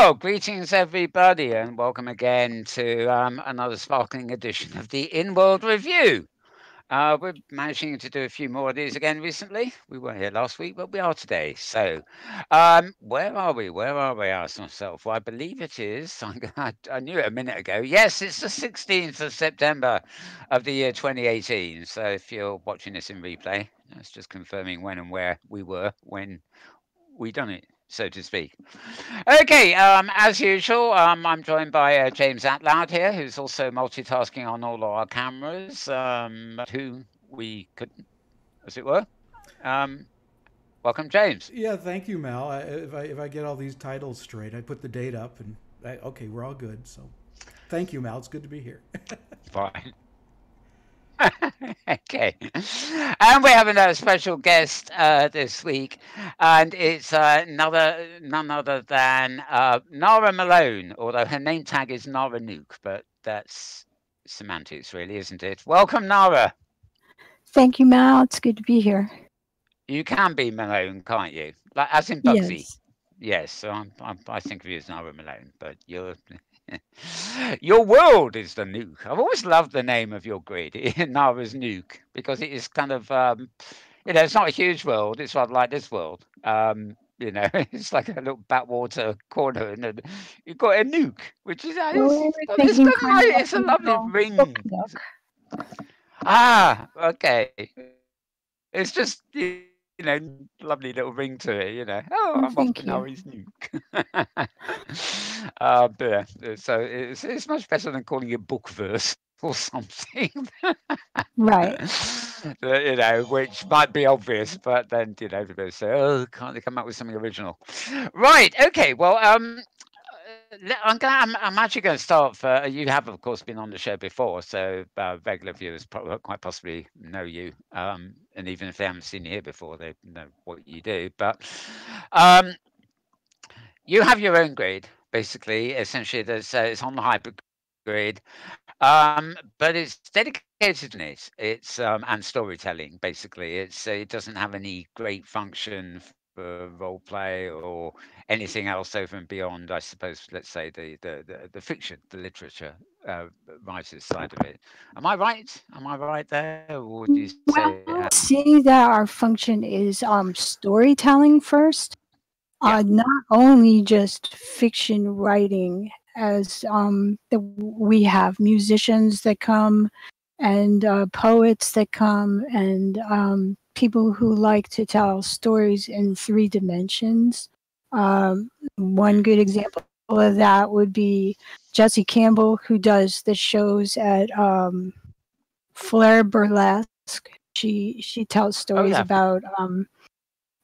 Well, greetings everybody, and welcome again to another sparkling edition of the Inworld Review. We're managing to do a few more of these again recently. We weren't here last week, but we are today. So, where are we? Where are we? I asked myself. Well, I believe it is. I knew it a minute ago. Yes, it's the 16th of September of the year 2018. So, if you're watching this in replay, that's just confirming when and where we were when we done it, so to speak. Okay, as usual, I'm joined by James Atloud here, who's also multitasking on all our cameras, who we couldn't, as it were. Um, Welcome, James. Yeah, thank you, Mal. If I get all these titles straight, I put the date up, and okay, we're all good. So, thank you, Mal. It's good to be here. Fine. Okay. And we have another special guest this week, and it's none other than Nara Malone, although her name tag is Nara Nuke, but that's semantics, really, isn't it? Welcome, Nara. Thank you, Mal. It's good to be here. You can be Malone, can't you? Like as in Bugsy. Yes. Yes, so I think of you as Nara Malone, but your world is the nuke. I've always loved the name of your grid, Nara's Nuke, because it is kind of it's not a huge world. It's rather like this world. It's like a little backwater corner, and then you've got a nuke, which is Well, we were it's thinking got kind of it's a lovely book ring. nook. Ah, okay. It's just lovely little ring to it. Oh, I'm off Thank to you. Nari's nuke. But yeah, so it's much better than calling it book verse or something. Right. Which might be obvious, but then everybody say, "Oh, can't they come up with something original?" Right. Okay. Well, I'm actually going to start. You have, of course, been on the show before, so regular viewers quite possibly know you. And even if they haven't seen you here before, they know what you do. But um, you have your own grid, basically. Essentially, it's on the hypergrid, but it's dedicated to it. It's and storytelling. Basically, it doesn't have any great function for role play or anything else over and beyond. I suppose, let's say the fiction, the literature writers side of it. Am I right? Am I right there, or would you say it Well, see that our function is storytelling first. Yeah. Not only just fiction writing, as we have musicians that come and poets that come and people who like to tell stories in 3 dimensions. One good example of that would be Jessie Campbell, who does the shows at Flair Burlesque. She tells Oh stories yeah. about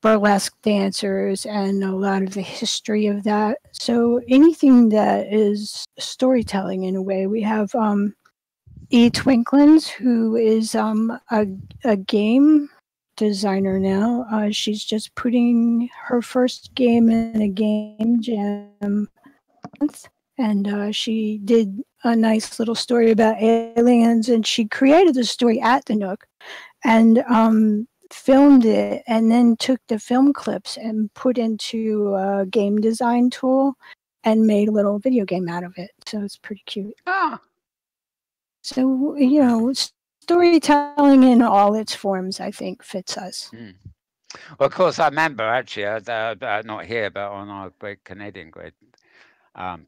burlesque dancers and a lot of the history of that. So anything that is storytelling in a way. We have E. Twinklins, who is a game designer now. She's just putting her first game in a game jam month, and she did a nice little story about aliens, and she created the story at the Nook, and filmed it, and then took the film clips and put into a game design tool and made a little video game out of it. So it's pretty cute. Ah. So, storytelling in all its forms, I think, fits us. Well, of course, I remember actually, not here, but on our great Canadian grid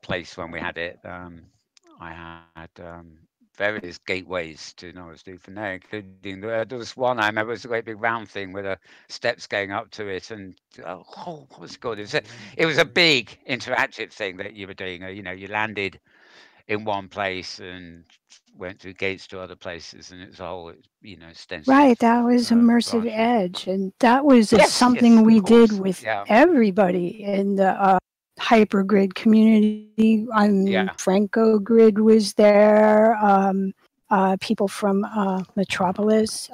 place when we had it, I had various gateways to Norris Duke from there, including there was one I remember, it was a great big round thing with steps going up to it, and what was it called? It was a big interactive thing that you were doing. You landed in one place and went through gates to other places, and it was a whole extensive Right, that was Immersive branch. Edge, and that was something yes, we of did course. with Yeah. everybody in the hypergrid community. Yeah. Franco Grid was there. People from Metropolis,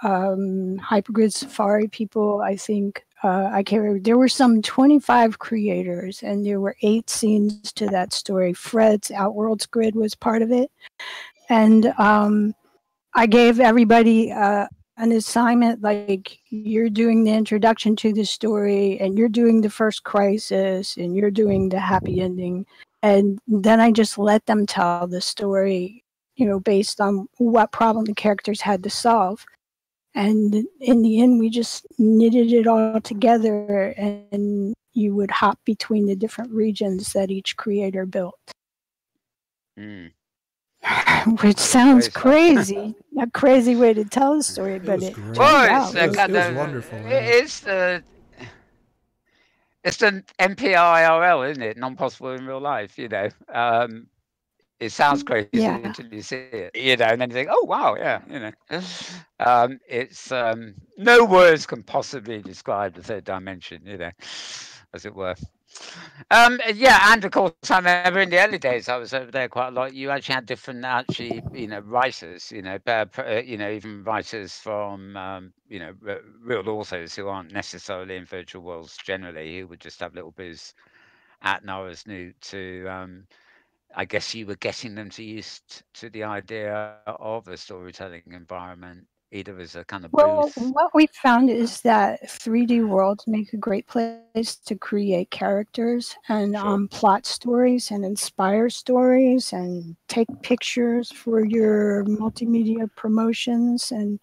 Hypergrid Safari people. I think I can't remember. There were some 25 creators, and there were 8 scenes to that story. Fred's Outworlds Grid was part of it, and I gave everybody a an assignment, like you're doing the introduction to the story and you're doing the first crisis and you're doing the happy ending. And then I just let them tell the story, based on what problem the characters had to solve. And in the end, we just knitted it all together, and you would hop between the different regions that each creator built. Mm. Which sounds crazy. A crazy way to tell a story, but was it great. turned Well, out. It was wonderful. Yeah. It's the NPIRL, isn't it? Non-possible in real life, It sounds crazy Yeah. until you see it, and then you think, oh, wow, yeah. It's no words can possibly describe the third dimension, as it were. Yeah, and of course, I remember in the early days, I was over there quite a lot. You actually had different, writers, even writers from, real authors who aren't necessarily in virtual worlds generally, who would just have little bits at Nora's Newt to I guess you were getting them to used to the idea of a storytelling environment, either as a kind of Well, booth. what we found is that 3D worlds make a great place to create characters and Sure. plot stories and inspire stories and take pictures for your multimedia promotions. And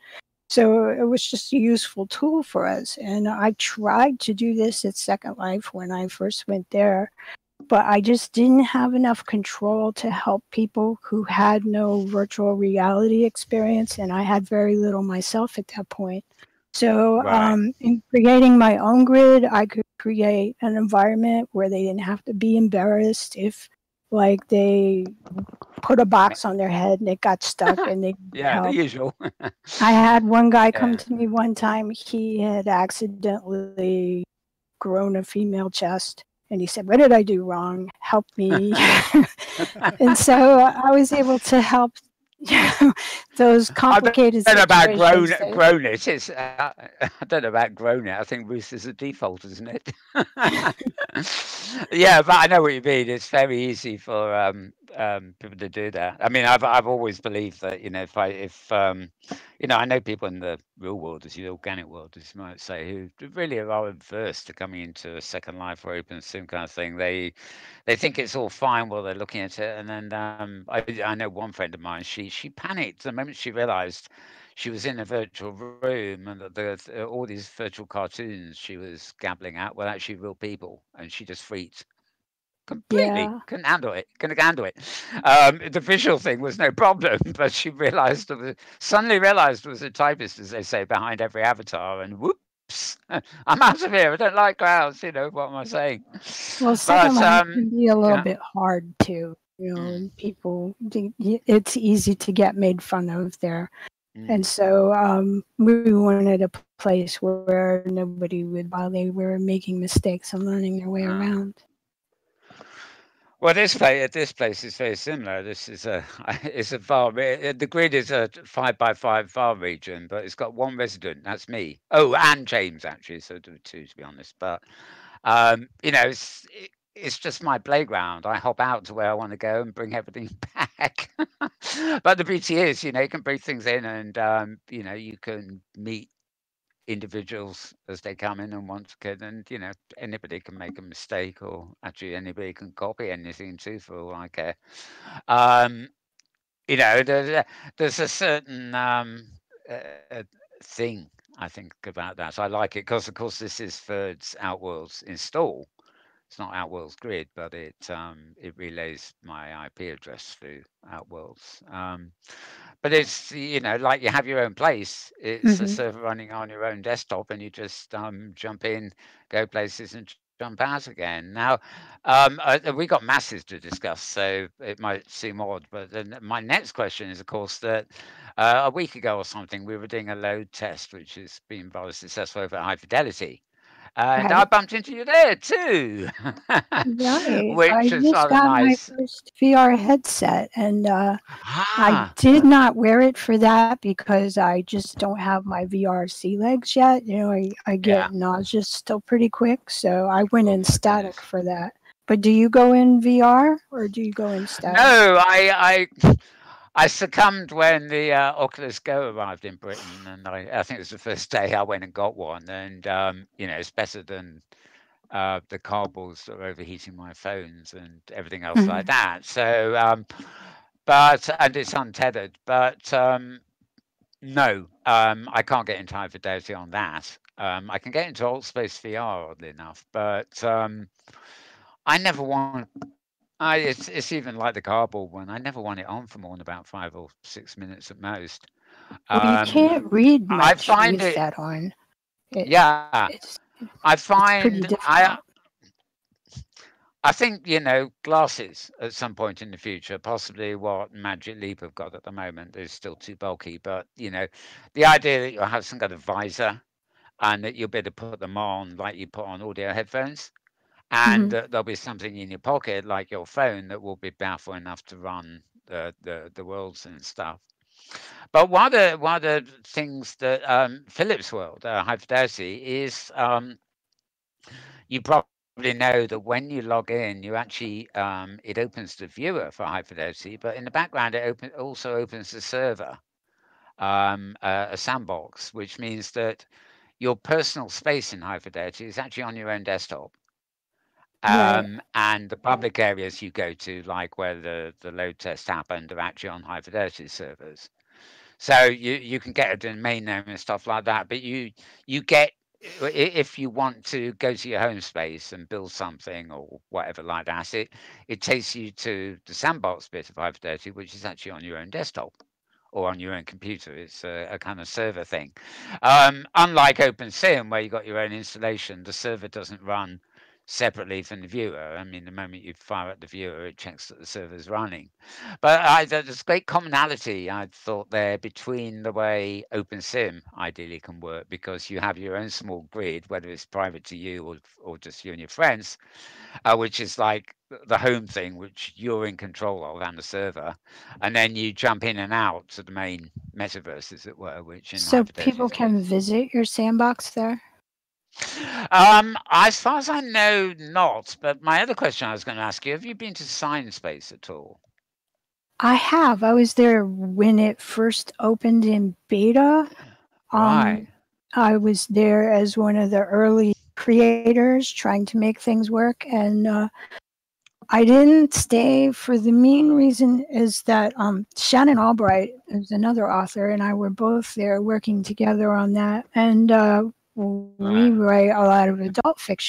so it was just a useful tool for us. And I tried to do this at Second Life when I first went there, but I just didn't have enough control to help people who had no virtual reality experience, and I had very little myself at that point. So, Right. in creating my own grid, I could create an environment where they didn't have to be embarrassed if, like, they put a box on their head and it got stuck and they needed Yeah, the help. usual. I had one guy come Yeah. to me one time. He had accidentally grown a female chest. And he said, "What did I do wrong? Help me." And so I was able to help those I complicated don't know about situations. grown it. It's I don't know about grown it. I think Ruth is a default, isn't it? Yeah, but I know what you mean. It's very easy for people to do that. I mean, I've always believed that if I know people in the real world, as the organic world, as you might say, who really are averse to coming into a Second Life or open sim kind of thing. They think it's all fine while they're looking at it, and then I know one friend of mine. She panicked the moment she realised she was in a virtual room and that all these virtual cartoons she was gabbling at were actually real people, and she just freaked completely. Yeah. Couldn't handle it. Couldn't handle it. The visual thing was no problem, but she suddenly realised there was a typist, as they say, behind every avatar, and whoops, I'm out of here. I don't like crowds. What am I saying? Well, But Second Life can be a little yeah. bit hard too. Mm, People, it's easy to get made fun of there. And mm. so we wanted a place where nobody would, while they were making mistakes and learning their way Ah. around. Well, this place is very similar. This is it's a farm. The grid is a 5 by 5 farm region, but it's got one resident. That's me. Oh, and James actually. So there were two, to be honest. But it's just my playground. I hop out to where I want to go and bring everything back. But the beauty is, you can bring things in, and you can meet individuals as they come in and want to get, and anybody can make a mistake, or actually anybody can copy anything too, for all I care. um there's a certain thing I think about that. I like it because, of course, this is Ferd's Outworlds install. It's not Outworlds grid, but it relays my IP address through Outworlds. But it's like you have your own place. It's a Mm-hmm. server running on your own desktop, and you just jump in, go places, and jump out again. Now, we got masses to discuss, so it might seem odd, but then my next question is, of course, that a week ago or something, we were doing a load test, which has been rather successful over at High Fidelity. And I Right. bumped into you there too, Right. I which is just rather got my nice. first VR headset, and I Ah, did not wear it for that because I just don't have my VR sea legs yet. I yeah. get nauseous still pretty quick, so I went Oh in my static goodness. for that. But do you go in VR or do you go in static? No, I succumbed when the Oculus Go arrived in Britain, and I think it was the first day I went and got one, and it's better than the cardboards that are overheating my phones and everything else like Mhm. that. So, and it's untethered, but no, I can't get into high fidelity on that. I can get into alt space VR oddly enough, but I never want. It's even like the cardboard one. I never want it on for more than about 5 or 6 minutes at most. Well, you Um, can't read I much find with it. that on. Yeah, It's I it's pretty find difficult. I think glasses at some point in the future, possibly what Magic Leap have got at the moment is still too bulky. But the idea that you'll have some kind of visor and that you'll be able to put them on like you put on audio headphones, and Hmm. there'll be something in your pocket like your phone that will be powerful enough to run the worlds and stuff. But one of the things that Philips World High Fidelity is you probably know that when you log in, you actually it opens the viewer for high fidelity, but in the background also opens the server, a sandbox, which means that your personal space in high fidelity is actually on your own desktop. Right. And the public areas you go to, like where the load test happened, are actually on high fidelity servers. So you can get a domain name and stuff like that, but you get if you want to go to your home space and build something or whatever like that, it takes you to the sandbox bit of Hyper, which is actually on your own desktop or on your own computer. It's a kind of server thing. Unlike OpenSim, where you got your own installation, the server doesn't run separately from the viewer. I mean, the moment you fire up the viewer, it checks that the server's running. But there's great commonality, I thought, there between the way OpenSim ideally can work, because you have your own small grid, whether it's private to you or just you and your friends, which is like the home thing, which you're in control of, and the server. And then you jump in and out to the main metaverse, as it were, which in So Hyperdeck people is can based. visit your sandbox there? As far as I know, not. But my other question I was going to ask you: have you been to Science Space at all? I have. I was there when it first opened in beta. Right. Um, I was there as one of the early creators trying to make things work, and I didn't stay for the main reason is that Shannon Albright is another author, and I were both there working together on that, and we Right. write a lot of adult fiction,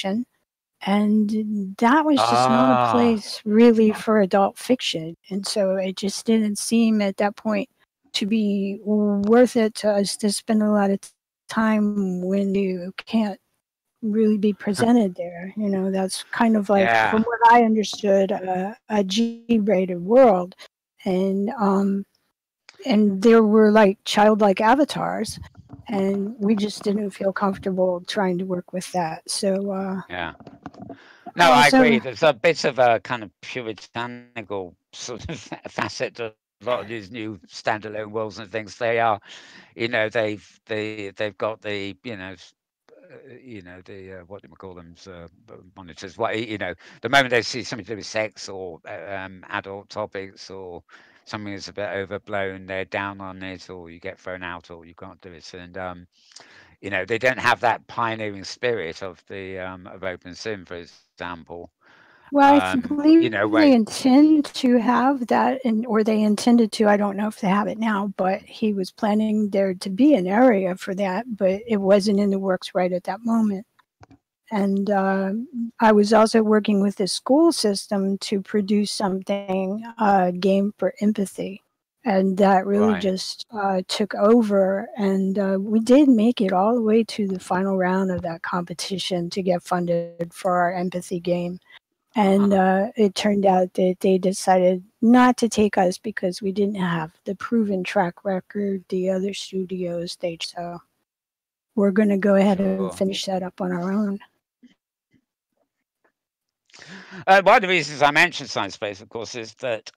and that was just not a Ah. place really for adult fiction, and so it just didn't seem at that point to be worth it to us to spend a lot of time when you can't really be presented there. You know, that's kind of like, from Yeah. what I understood, a G-rated world, and there were like childlike avatars, and we just didn't feel comfortable trying to work with that. So Yeah. No, I also, agree. There's a bit of a kind of puritanical sort of facet to a lot of these new standalone worlds and things. They are, they've got the, the what do we call them? Monitors. What the moment they see something to do with sex or adult topics or something that's a bit overblown, they're down on it, or you get thrown out, or you can't do it. And they don't have that pioneering spirit of the of OpenSim, for example. well, I believe Where they intend to have that, or they intended to. I don't know if they have it now, but he was planning there to be an area for that, but it wasn't in the works right at that moment. And I was also working with the school system to produce something, a game for empathy. And that really right, just took over. And we did make it all the way to the final round of that competition to get funded for our empathy game. And uh-huh. it turned out that they decided not to take us because we didn't have the proven track record the other studios they. So we're going to go ahead and Sure. finish that up on our own. One of the reasons I mentioned Science Space, of course, is that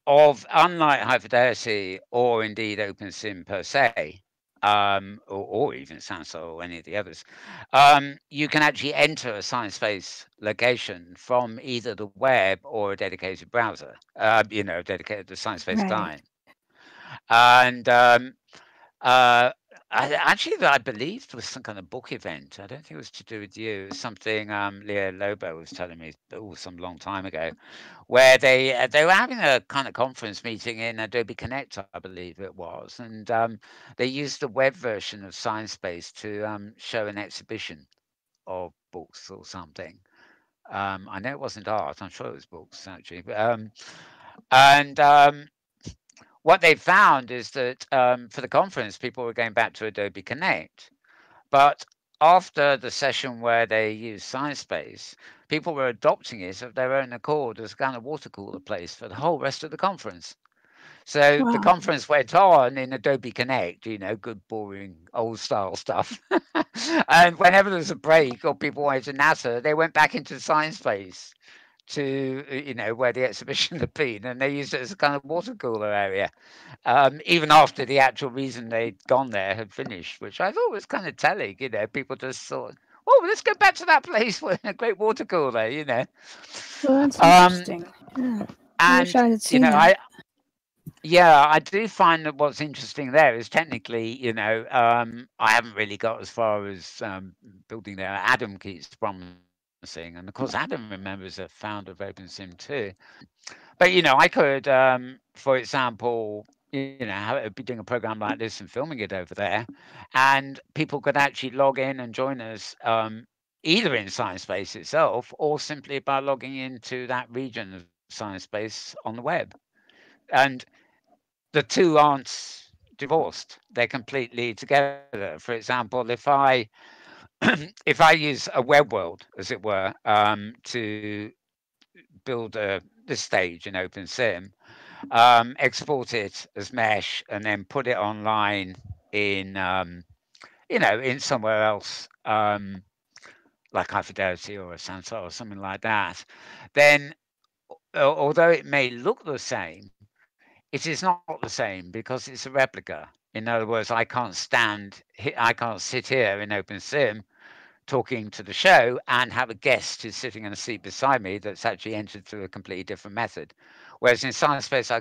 of unlike High Fidelity or indeed OpenSim per se, or even Sansa or any of the others, you can actually enter a science-based location from either the web or a dedicated browser, dedicated to science-based Right. client. And uh, I believe there was some kind of book event. I don't think it was to do with you. It was something Leo Lobo was telling me, some long time ago, where they were having a kind of conference meeting in Adobe Connect, I believe it was, and they used the web version of ScienceBase to show an exhibition of books or something. I know it wasn't art. I'm sure it was books actually, but, and what they found is that for the conference, people were going back to Adobe Connect, but after the session where they used ScienceBase, people were adopting it of their own accord as a kind of water cooler place for the whole rest of the conference. So the Wow. conference went on in Adobe Connect, good, boring, old style stuff. And whenever there was a break or people wanted to natter, they went back into ScienceBase to, where the exhibition had been, and they used it as a kind of water cooler area, even after the actual reason they'd gone there had finished, which I thought was kind of telling. People just thought, oh, let's go back to that place with a great water cooler. Well, that's Um, interesting. Yeah. I wish and I had seen that. I do find that what's interesting there is technically, I haven't really got as far as building there. Adam keeps promising, and of course, Adam remembers a founder of OpenSim too. But I could, for example, be doing a program like this and filming it over there, and people could actually log in and join us, either in ScienceSpace itself or simply by logging into that region of ScienceSpace on the web. And the two aren't divorced; they're completely together. For example, if I use a web world, as it were, to build this stage in OpenSim, export it as mesh, and then put it online in in somewhere else, like High Fidelity or a Sansa or something like that, then although it may look the same, it is not the same because it's a replica. In other words, I can't sit here in OpenSim talking to the show and have a guest who's sitting in a seat beside me that's actually entered through a completely different method. Whereas in ScienceSpace, I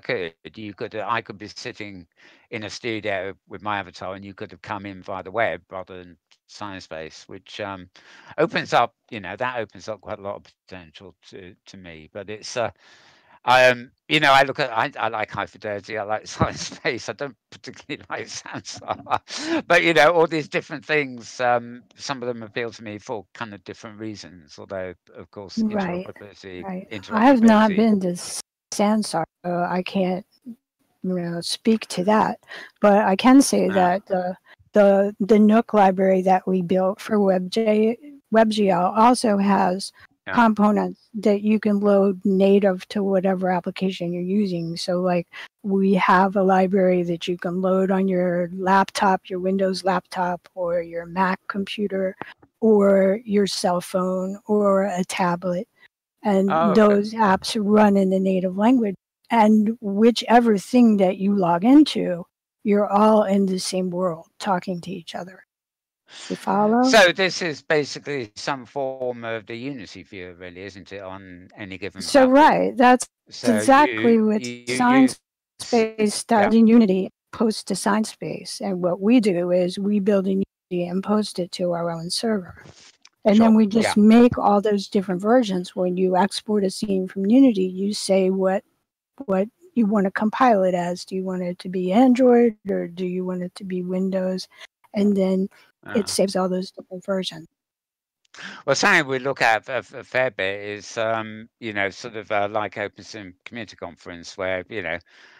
could be sitting in a studio with my avatar, and you could have come in via the web rather than ScienceSpace, which opens up, that opens up quite a lot of potential to me. But it's I look at I like High Fidelity, I like Science Space. I don't particularly like Sansa, but all these different things. Some of them appeal to me for kind of different reasons. Although, of course, Right. interoperability, Right. I have not interoperability. been to Sansar, so I can't, speak to that. But I can say Yeah, that the Nook library that we built for WebGL also has yeah. components that you can load native to whatever application you're using. So like we have a library that you can load on your laptop, your Windows laptop, or your Mac computer, or your cell phone, or a tablet, and Oh, okay. those apps run in the native language. And whichever thing that you log into, you're all in the same world talking to each other. You follow? So this is basically some form of the Unity viewer, really, isn't it, on any given So, platform? right, that's So exactly what you use, ScienceSpace yeah, does in Unity, posts to ScienceSpace. And what we do is we build in Unity and post it to our own server. And then sure, we yeah. just make all those different versions. When you export a scene from Unity, you say what you want to compile it as. Do you want it to be Android or do you want it to be Windows? And then it Uh, saves all those different versions. Well, something we look at a fair bit is, sort of like OpenSim Community Conference, where,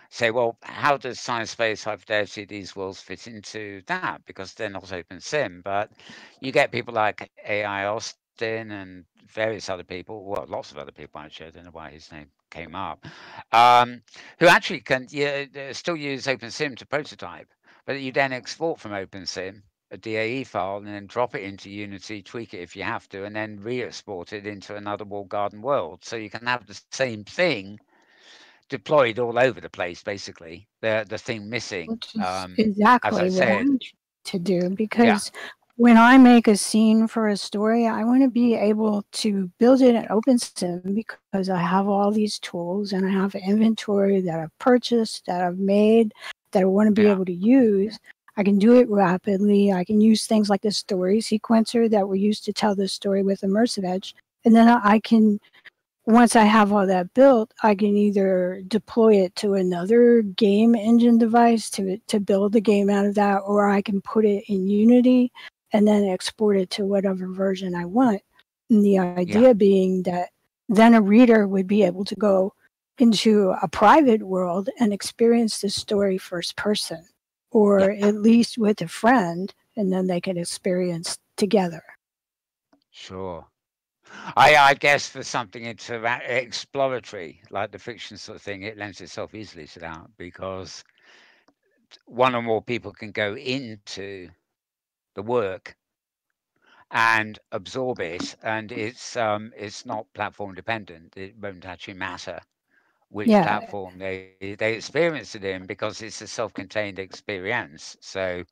say, well, how does science space, high fidelity, these worlds fit into that? Because they're not OpenSim, but you get people like AI Austin and various other people, well, lots of other people actually, I don't know why his name came up, um, who actually can still use OpenSim to prototype, but you then export from OpenSim a DAE file and then drop it into Unity, tweak it if you have to, and then re-export it into another walled garden world. So you can have the same thing deployed all over the place, basically. The thing missing, Which is as I exactly what said, I'm. to do, Yeah. because when I make a scene for a story, I want to be able to build it in OpenSim because I have all these tools and I have inventory that I've purchased, that I've made, that I want to be Yeah. able to use. I can do it rapidly. I can use things like the story sequencer that we use to tell the story with Immersive Edge. And then I can, once I have all that built, I can either deploy it to another game engine device to build the game out of that, or I can put it in Unity and then export it to whatever version I want. And the Yeah. idea being that then a reader would be able to go into a private world and experience the story first person, Yeah. or at least with a friend, and then they can experience together. Sure. I guess for something exploratory, like the fiction sort of thing, it lends itself easily to that because one or more people can go into the work and absorb it, and it's not platform dependent. It won't actually matter which Yeah, platform they experience it in because it's a self-contained experience. So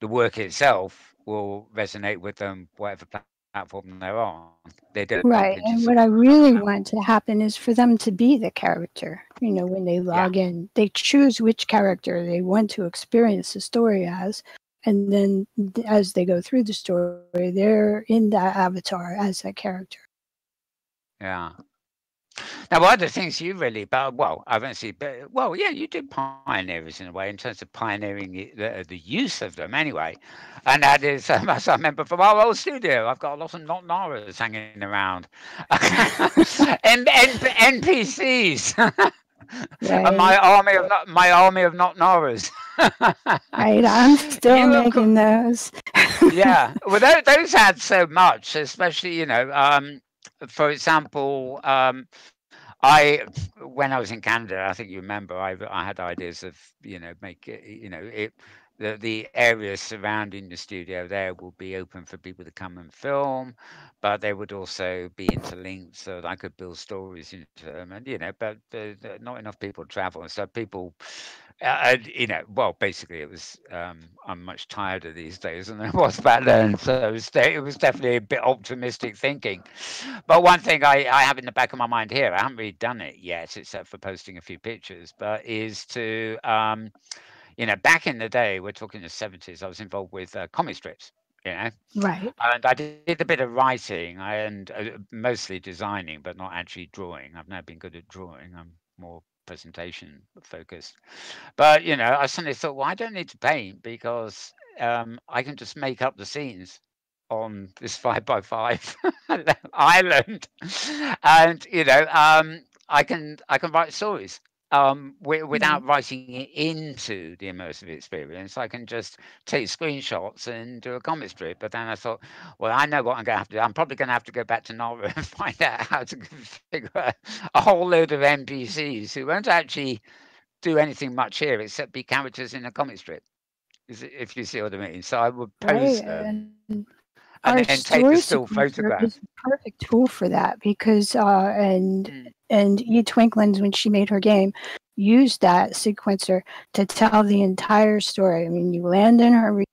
the work itself will resonate with them whatever platform they're on. They don't bump into right. And what I really want to happen is for them to be the character. You know, when they yeah. log in, they choose which character they want to experience the story as. And then as they go through the story, they're in that avatar as that character. Yeah. Now, one of the things you really, but well, I've actually, well, yeah, you did pioneer it in a way in terms of pioneering the use of them anyway. And that is, as I remember from our old studio, I've got a lot of not Naras hanging around. NPCs. And Right. my army of not Naras. Right. I'm still You of course, making those. yeah. Well, those add so much, especially for example, I when I was in Canada, I think you remember, I had ideas of make it, the areas surrounding the studio there will be open for people to come and film, but they would also be interlinked so that I could build stories into them, and but not enough people travel, and so people, well, basically it was I'm much tireder these days than I was back then, so it was definitely a bit optimistic thinking. But one thing I have in the back of my mind here, I haven't really done it yet, except for posting a few pictures, but is to, back in the day, we're talking the 70s, I was involved with comic strips, you know, Right. and I did a bit of writing and mostly designing, but not actually drawing. I've never been good at drawing. I'm more presentation focused. But, I suddenly thought, well, I don't need to paint because I can just make up the scenes on this 5 by 5 island, and I can write stories without Right. writing it into the immersive experience. I can just take screenshots and do a comic strip. But then I thought, well, I know what I'm going to have to do. I'm probably going to have to go back to Nara and find out how to figure out a whole load of NPCs who won't actually do anything much here except be characters in a comic strip, if you see what I mean. So I would pose Right. them Our and then story take a still sequencer is photograph. a perfect tool for that because Mm. and E Twinklin's when she made her game used that sequencer to tell the entire story. I mean, you land in her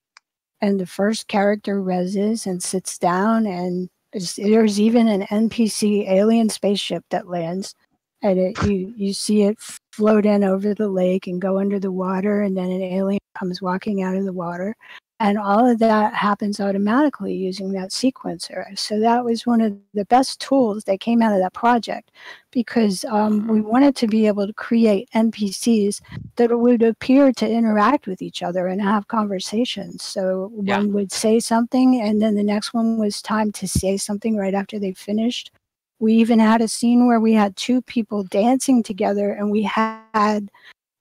and the first character reses and sits down, and there's even an NPC alien spaceship that lands, and you see it float in over the lake and go under the water, and then an alien comes walking out of the water, and all of that happens automatically using that sequencer. So that was one of the best tools that came out of that project, because we wanted to be able to create NPCs that would appear to interact with each other and have conversations. So Yeah. one would say something, and then the next one was time to say something right after they finished. We even had a scene where we had two people dancing together, and we had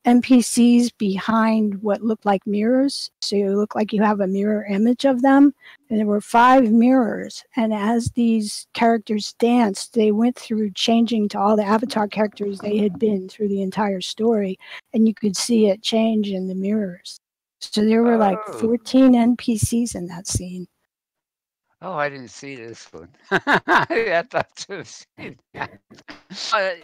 NPCs behind what looked like mirrors. So you look like you have a mirror image of them. And there were 5 mirrors. And as these characters danced, they went through changing to all the avatar characters they had been through the entire story. And you could see it change in the mirrors. So there were like Oh. 14 NPCs in that scene. Oh, I didn't see this one. I'd love to have seen that.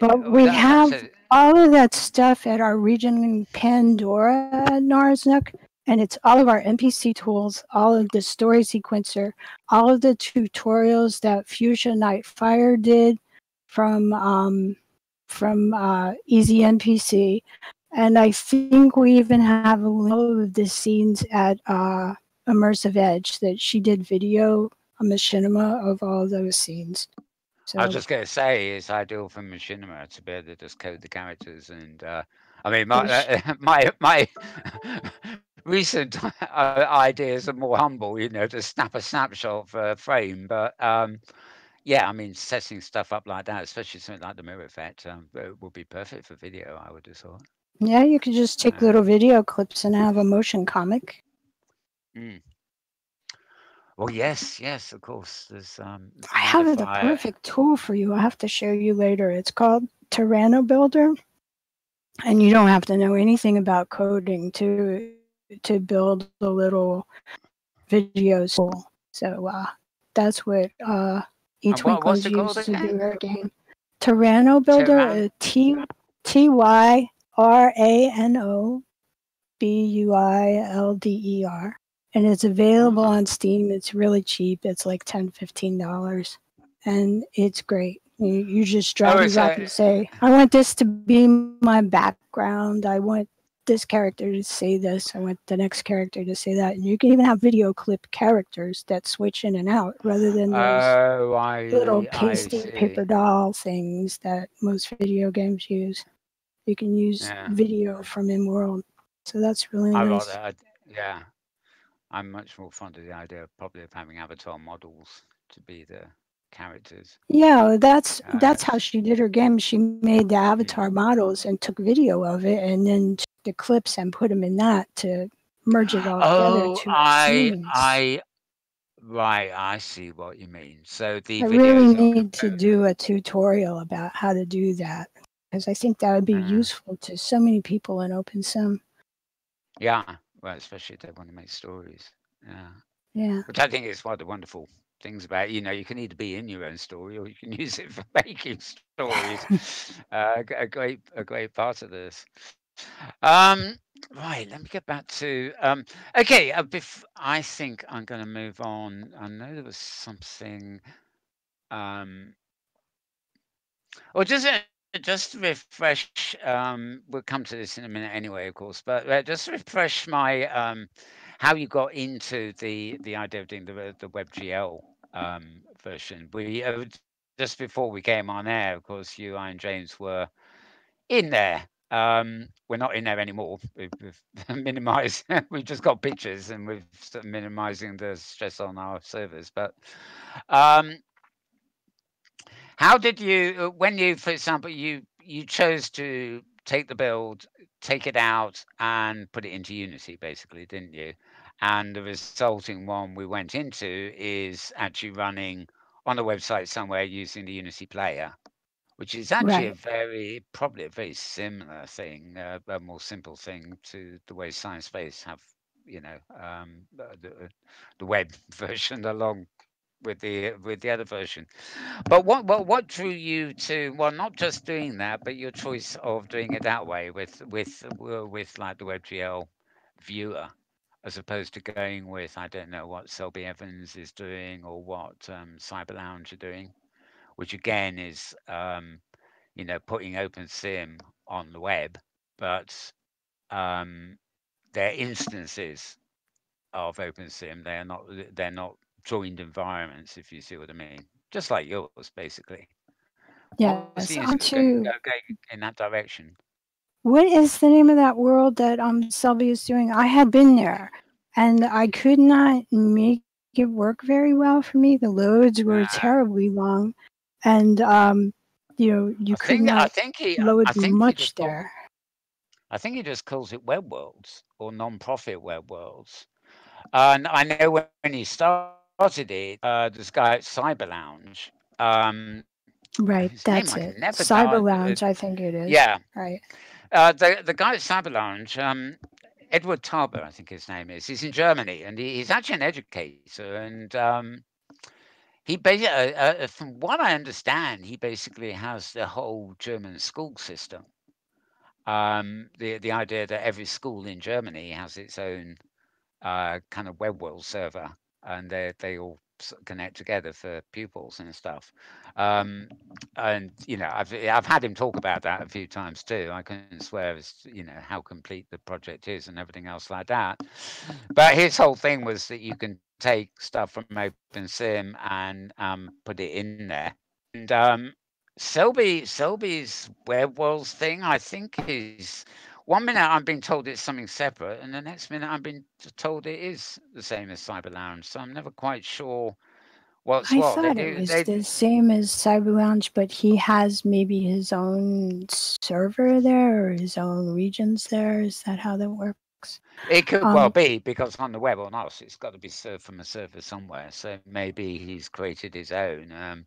But Oh, we that's have a all of that stuff at our region in Pandora at Narsnook. and it's all of our NPC tools, all of the story sequencer, all of the tutorials that Fuchsia Nightfire did from Easy NPC, and I think we even have all of the scenes at Immersive Edge that she did video on machinima of all those scenes. I was So just going to say it's ideal for machinima to be able to just code the characters, and I mean there's my recent ideas are more humble, to snap a snapshot for a frame, but yeah, I mean setting stuff up like that, especially something like the mirror effect, would be perfect for video. I would have thought. yeah, you could just take Uh, little video clips and have a motion comic. mm. Well, yes, of course. There's I have the Modify. perfect tool for you. I have to show you later. It's called Tyranno Builder, and you don't have to know anything about coding to build a little video tool. So that's what And what's eTwinkle's it called used to again? do her game. Tyranno Builder, Tyran. TYRANOBUILDER, and it's available Oh, on Steam. It's really cheap. It's like $10-15, and it's great. You just oh, drag and it's drop and say, I want this to be my background. I want this character to say this. I want the next character to say that. And you can even have video clip characters that switch in and out rather than those oh, little I pasty paper see. doll things that most video games use. You can use Yeah, video from Inworld. So that's really I rather, nice. yeah, I'm much more fond of the idea of probably of having avatar models to be the characters. Yeah, that's how S- she did her game. She made the mm. avatar models and took video of it and then took the clips and put them in that to merge it all together Oh, to her scenes. right, I see what you mean. So the I really videos are need to do a tutorial about how to do that because I think that would be uh, useful to so many people in OpenSim. yeah, well, especially if they want to make stories. Yeah. Yeah. Which I think is one of the wonderful things about, you can either be in your own story or you can use it for making stories. A great part of this. Um, right, let me get back to okay. I think I'm going to move on. I know there was something. Um, or just to refresh. We'll come to this in a minute anyway, of course. But just to refresh my how you got into the idea of doing the WebGL version. We just before we came on air, of course, you, I, and James were in there. We're not in there anymore. We've minimized. We've just got pictures, and we've sort of minimizing the stress on our servers. But um, how did you, when you, for example, you chose to take the build, take it out, and put it into Unity, basically, didn't you? And the resulting one we went into is actually running on a website somewhere using the Unity player, which is actually Right. probably a very similar thing, a more simple thing to the way Science Space have, the web version along with the other version. But what drew you to, well, not just doing that, but your choice of doing it that way with like the WebGL viewer, as opposed to going with, I don't know what Selby Evans is doing or what Cyber Lounge are doing, which again is putting OpenSim on the web, but um, they're instances of OpenSim. They're not joined environments, if you see what I mean. Just like yours, basically. What's the Yes. use of Onto going in that direction? what is the name of that world that Selby is doing? I had been there and I could not make it work very well for me. The loads were Uh, terribly long, and you I could think I not think he I load think he much just call, there. I think he just calls it web worlds or non-profit web worlds. And I know when he started it, this guy at Cyber Lounge, his name I Right, can never that's it. Cyber Lounge, I think it yeah, is. Right. the guy at Cyber Lounge, Edward Tarber, I think his name is. He's in Germany, and he's actually an educator. And from what I understand, he basically has the whole German school system. The idea that every school in Germany has its own. kind of web world server, and they all connect together for pupils and stuff. Um, and I've had him talk about that a few times too. I couldn't swear as how complete the project is and everything else like that. But his whole thing was that you can take stuff from OpenSim and put it in there. And Selby's web worlds thing, I think, is one minute I'm being told it's something separate, and the next minute I'm being told it is the same as Cyber Lounge. So I'm never quite sure what's I what. They thought it do. was They the same as Cyber Lounge, but he has maybe his own server there or his own regions there. Is that how that works? It could well be because on the web on us, it's got to be served from a server somewhere. So maybe he's created his own.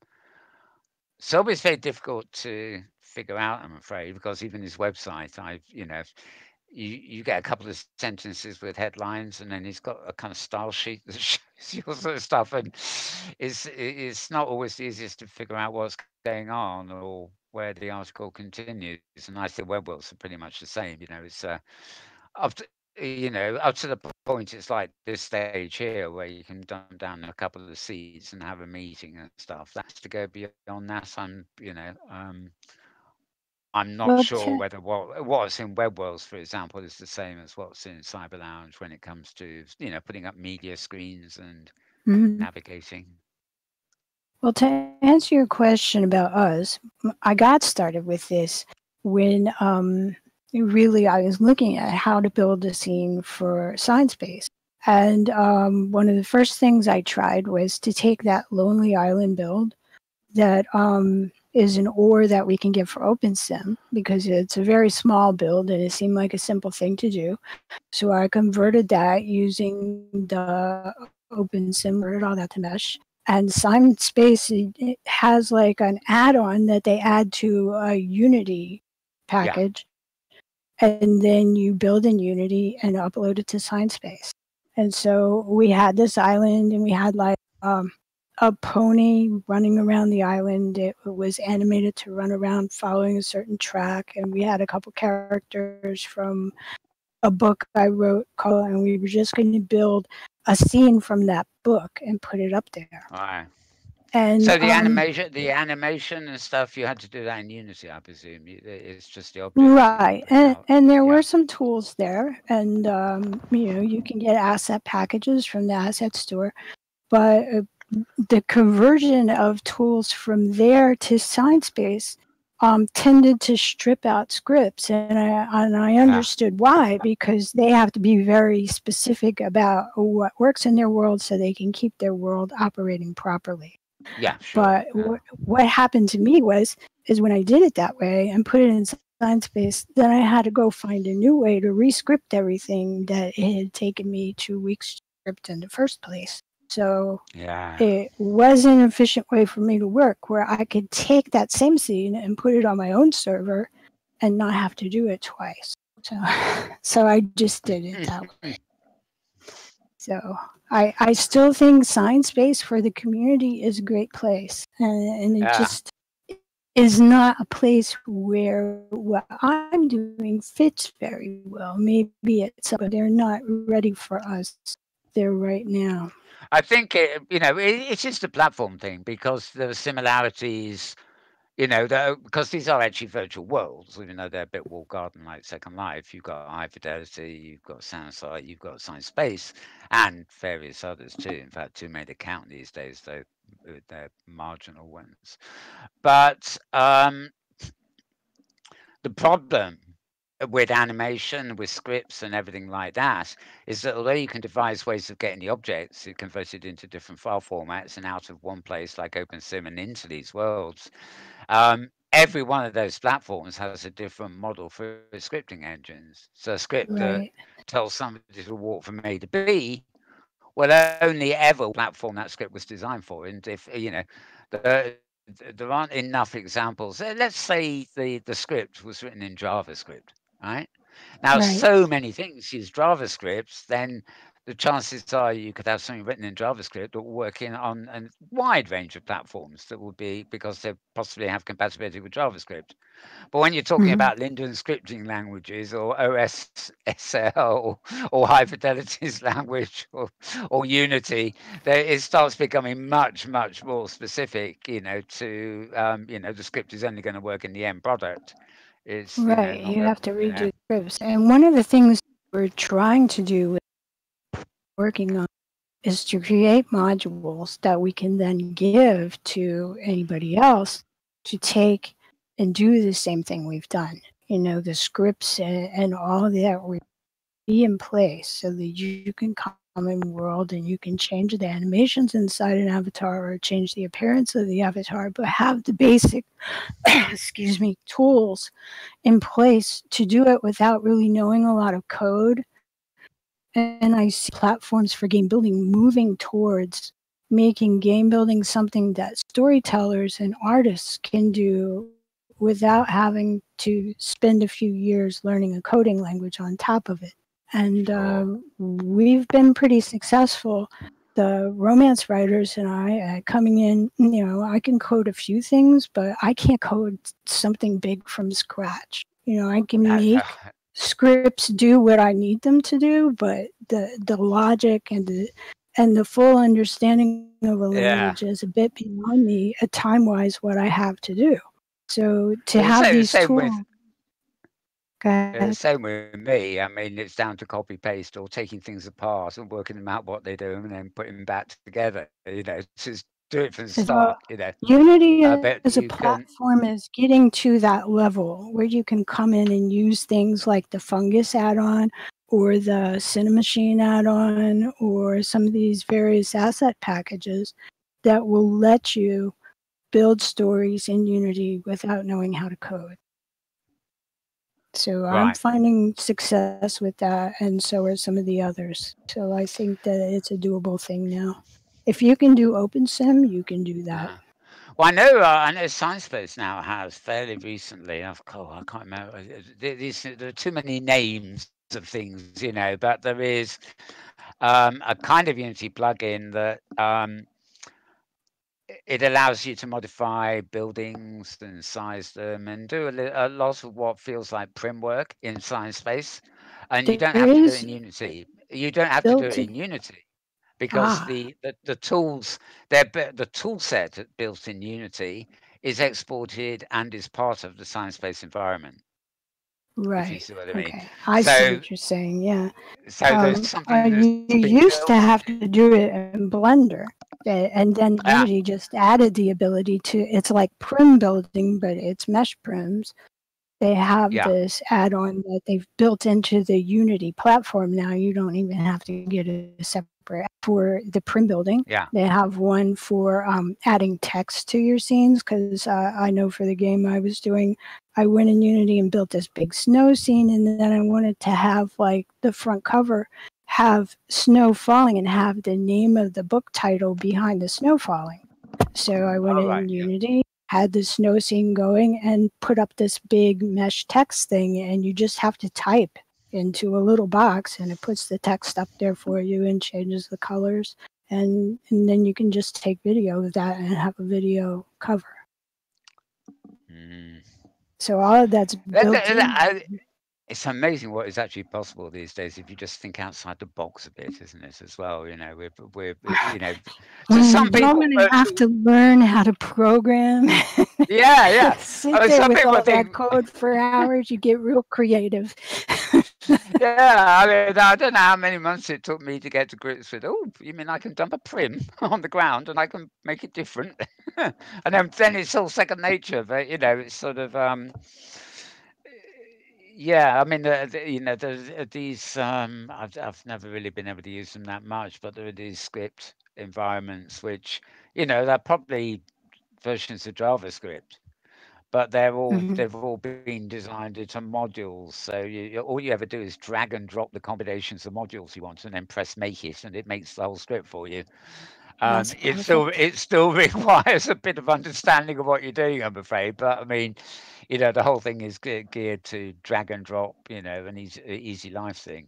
Selby's very difficult to figure out, I'm afraid, because even his website, you get a couple of sentences with headlines, and then he's got a kind of style sheet that shows you all sort of stuff, and it's not always the easiest to figure out what's going on or where the article continues. And I think web worlds are pretty much the same. It's up to up to the point it's like this stage here where you can dump down a couple of seats and have a meeting and stuff. That's to go beyond that. I'm not Well, sure whether what's in web worlds, for example, is the same as what's in Cyber Lounge when it comes to putting up media screens and mhm. navigating. Well, to answer your question about us, I got started with this when really I was looking at how to build a scene for Science Base. And one of the first things I tried was to take that Lonely Island build that is an ore that we can get for OpenSim because it's a very small build and it seemed like a simple thing to do. So I converted that using the OpenSim, converted all that to mesh. And SimonSpace it has like an add-on that they add to a Unity Yeah. package, and then you build in Unity and upload it to ScienceSpace. And so we had this island, and we had like a pony running around the island. It was animated to run around following a certain track, and we had a couple characters from a book I wrote called, and we were just going to build a scene from that book and put it up there. All right. And So the animation and stuff, you had to do that in Unity, I presume. It's just the objects you right, put out. and there Yeah. were some tools there, and you can get asset packages from the asset store, but the conversion of tools from there to ScienceBase tended to strip out scripts, and I understood why, because they have to be very specific about what works in their world so they can keep their world operating properly. Yeah, sure. But what happened to me is when I did it that way and put it in ScienceBase, then I had to go find a new way to rescript everything that it had taken me 2 weeks to script in the first place. So Yeah. it was an efficient way for me to work where I could take that same scene and put it on my own server and not have to do it twice. So I just did it that way. So I still think ScienceBase for the community is a great place, and it just is not a place where what I'm doing fits very well. Maybe it's, but they're not ready for us there right now. I think it's just a platform thing because there are similarities. Because these are actually virtual worlds, even though they're a bit walled garden like Second Life. You've got High Fidelity, you've got Soundsite, you've got Science Space, and various others too. In fact, too many to count these days, though they're marginal ones. But the problem with animation, with scripts and everything like that, is that although you can devise ways of getting the objects converted into different file formats and out of one place like OpenSim and into these worlds, every one of those platforms has a different model for its scripting engines. So a script that Right. tells somebody to walk from A to B will only ever platform that script was designed for. And if the, there aren't enough examples. Let's say the script was written in JavaScript, right? Now, Right. so many things use JavaScript, then the chances are you could have something written in JavaScript that will work on a wide range of platforms that will be because they possibly have compatibility with JavaScript. But when you're talking Mhm. about Linden scripting languages or OSSL or High Fidelity's language or Unity, it starts becoming much, much more specific, to, the script is only going to work in the end product. It's, Right, not you a, have to redo scripts. And one of the things we're trying to do with working on is to create modules that we can then give to anybody else to take and do the same thing we've done. The scripts and all of that will be in place so that you can come in world and you can change the animations inside an avatar or change the appearance of the avatar, but have the basic, excuse me, tools in place to do it without really knowing a lot of code. And I see platforms for game building moving towards making game building something that storytellers and artists can do without having to spend a few years learning a coding language on top of it. And sure. we've been pretty successful. The romance writers and I coming in, I can code a few things, but I can't code something big from scratch. I can No, make scripts do what I need them to do, but the logic and the full understanding of a language is yeah. a bit beyond me at time wise what I have to do. So to Well, have these same tools, with go ahead. same with me. I mean, it's down to copy paste or taking things apart and working them out what they do and then putting them back together. Just do it from the start. So Unity as a But you can, platform is getting to that level where you can come in and use things like the Fungus add-on or the Cinemachine add-on or some of these various asset packages that will let you build stories in Unity without knowing how to code. So I'm right. finding success with that, and so are some of the others. So I think that it's a doable thing now. If you can do OpenSim, you can do that. Uh-huh. Well, I know ScienceBase now has fairly recently. I can't remember. There are too many names of things, but there is a kind of Unity plugin that it allows you to modify buildings and size them and do a lot of what feels like prim work in ScienceBase. And you don't There have to do it is in Unity. You don't have to do built it in. in Unity because Ah, the tools, the tool set built in Unity is exported and is part of the ScienceBase environment, if you right. see what I mean. Okay. I see So what you're saying. Yeah. there's something that's You been used to built. have to do it in Blender, and then Ah, Unity just added the ability to. It's like prim building, but it's mesh prims. They have yeah, this add-on that they've built into the Unity platform now. You don't even have to get a separate app for the prim building. yeah, They have one for adding text to your scenes because I know for the game I was doing, I went in Unity and built this big snow scene, and then I wanted to have like the front cover have snow falling and have the name of the book title behind the snow falling. So I went all right, in yeah. Unity, had the snow scene going, and put up this big mesh text thing, and you just have to type into a little box, and it puts the text up there for you and changes the colors, and then you can just take video of that and have a video cover. Mm. So all of that's built in. It's amazing what is actually possible these days if you just think outside the box a bit, isn't it? As well, to When some you don't people, want to have to learn how to program, yeah, yeah. I sit mean, there some with people all that think, code for hours, you get real creative. yeah. I mean, I don't know how many months it took me to get to grips with. Oh, you mean I can dump a prim on the ground and I can make it different, and then it's all second nature. But it's sort of yeah, I mean, there's these. I've never really been able to use them that much, but there are these script environments which, they're probably versions of JavaScript, but Mhm. they've all been designed into modules. So all you ever do is drag and drop the combinations of modules you want, and then press make it, and it makes the whole script for you. That's perfect. It still requires a bit of understanding of what you're doing, I'm afraid. But I mean, the whole thing is geared to drag and drop, an easy life thing,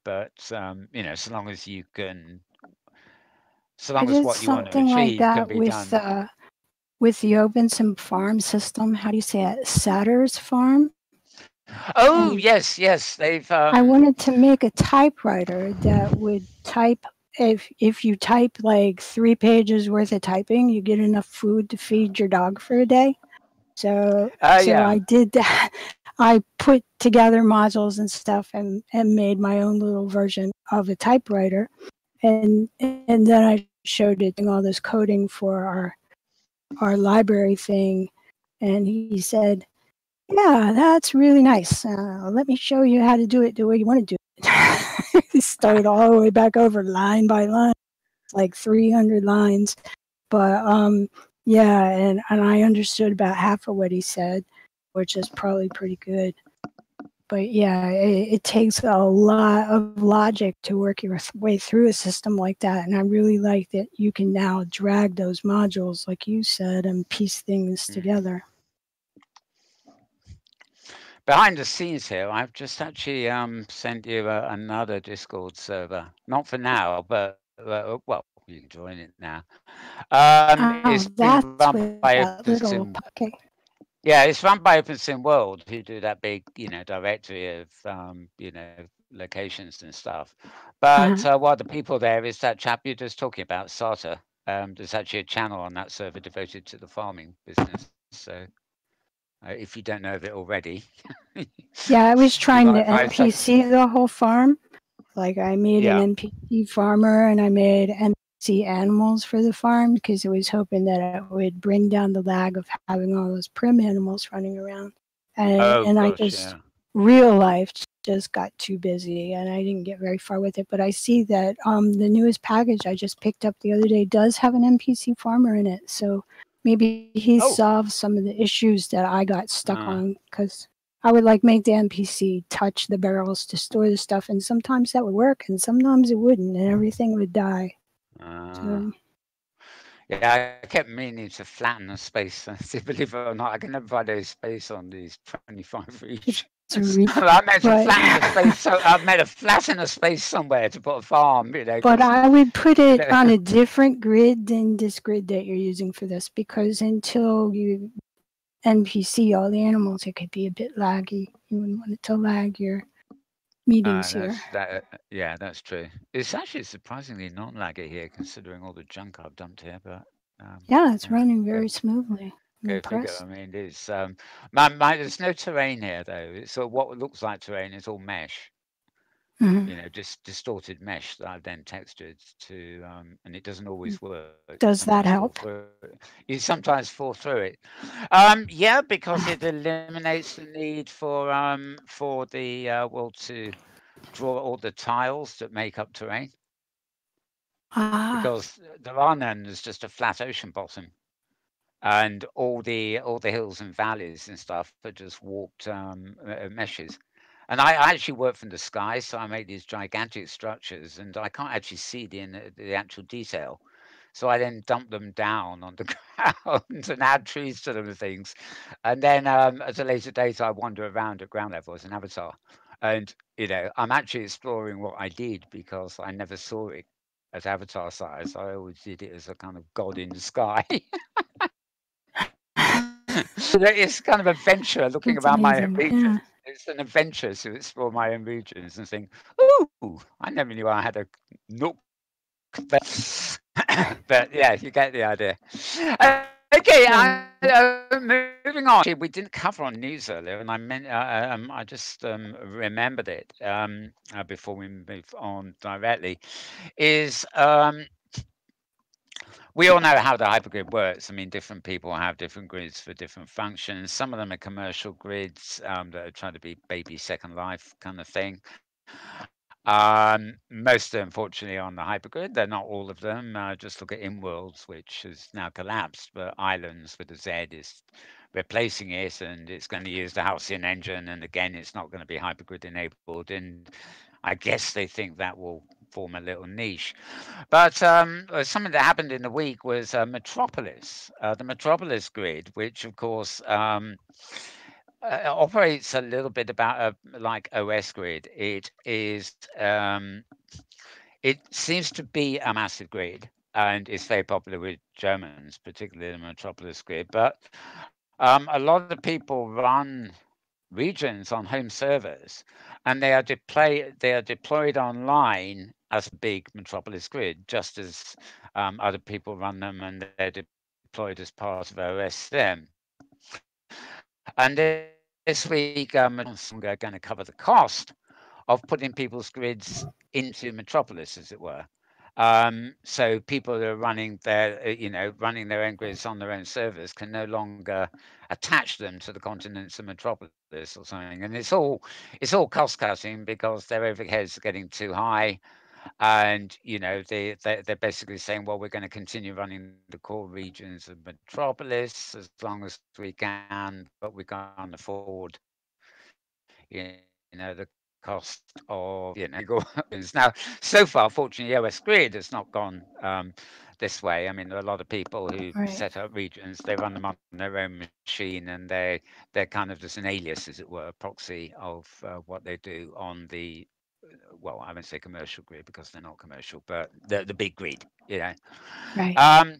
But so I long as did what you want to something like achieve can that be done. with the Open Sim farm system. How do you say it? Satter's farm. Oh And yes, they've I wanted to make a typewriter that would type. If you type like 3 pages worth of typing, you get enough food to feed your dog for a day. So yeah. I did that. I put together modules and stuff and made my own little version of a typewriter. And then I showed it doing all this coding for our library thing. And he said, "Yeah, that's really nice. Let me show you how to do it the way you want to do it." He started all the way back over line by line, like 300 lines. But yeah, and I understood about half of what he said, which is probably pretty good. But yeah, it takes a lot of logic to work your way through a system like that. And I really like that you can now drag those modules, like you said, and piece things Mhm. together. Behind the scenes here, I've just actually sent you another Discord server. Not for now, but well, you can join it now. It's Oh, being run that's by with that little OpenSim. pocket. Yeah, it's run by OpenSim World, who do that big, directory of, locations and stuff. But Uh-huh. one of the people there is that chap you're just talking about, Sarta. There's actually a channel on that server devoted to the farming business. So if you don't know of it already, Yeah, I was you trying might to find some. NPC the whole farm. Like I made an Yeah. NPC farmer and I made NPC animals for the farm because I was hoping that it would bring down the lag of having all those prim animals running around. Oh And I gosh, just yeah. real life just got too busy and I didn't get very far with it. But I see that the newest package I just picked up the other day does have an NPC farmer in it. So maybe he Oh. solved some of the issues that I got stuck Uh, on because I would like make the NPC touch the barrels to store the stuff, and sometimes that would work, and sometimes it wouldn't, and everything would die. uh, So yeah, I kept meaning to flatten the space. Believe it or not, I can never find any space on these 25 it's regions. re- I meant to but flatten the space, so I meant to flatten a space somewhere to put a farm, but because I would put you it know. on a different grid than this grid that you're using for this because until you NPC all the animals, it could be a bit laggy. You wouldn't want it to lag your meetings here. Yeah, that's true. It's actually surprisingly non-laggy here, considering all the junk I've dumped here. But Yeah, it's yeah, running go very smoothly. I'm go figure. I impressed. mean, it's there's no terrain here though. It's sort of what looks like terrain. It's all mesh. Hmm. Just distorted mesh that I've then textured to, and it doesn't always work. You Does sometimes that fall help? through it. You sometimes fall through it. Yeah, because it eliminates the need for the to draw all the tiles that make up terrain, Ah, because there are none. There's just a flat ocean bottom, and all the hills and valleys and stuff are just warped meshes. And I actually work from the sky, so I make these gigantic structures, and I can't actually see the actual detail. So I then dump them down on the ground and add trees to them and things. And then at a later date, I wander around at ground level as an avatar. And, I'm actually exploring what I did because I never saw it as avatar size. I always did it as a kind of god in the sky. It's kind of adventure looking that's around my own amazing. regions. Yeah. It's an adventure to explore my own regions and think, "Ooh, I never knew I had a nook there." But yeah, you get the idea. Okay, Yeah. moving on. Actually, we didn't cover on news earlier, and I just remembered it before we move on directly. Is We all know how the hypergrid works. I mean, different people have different grids for different functions. Some of them are commercial grids that are trying to be baby second life kind of thing. Most, unfortunately, on the hypergrid. They're not all of them. Just look at Inworlds, which has now collapsed, but Islands with a Z is replacing it, and it's going to use the Halcyon engine. And again, it's not going to be hypergrid enabled. And I guess they think that will form a little niche. But something that happened in the week was Metropolis, the Metropolis grid, which of course operates a little bit about like OS grid. It seems to be a massive grid, and it's very popular with Germans, particularly the Metropolis grid. But a lot of people run regions on home servers, and they are deployed online as a big Metropolis grid, just as other people run them, and they're deployed as part of OSM. And this week, Metropolis are going to cover the cost of putting people's grids into Metropolis, as it were. So people who are running their, running their own grids on their own servers can no longer attach them to the continents of Metropolis or something. And it's all cost cutting because their overheads are getting too high, and they're basically saying, well, we're going to continue running the core regions of Metropolis as long as we can, but we can't afford the cost of legal options. Now, so far, fortunately, OS Grid has not gone this way. I mean, there are a lot of people who Right. set up regions, they run them on their own machine, and they're kind of just an alias, as it were, a proxy of what they do on the, well, I won't say commercial grid because they're not commercial, but the big grid, Right. Um,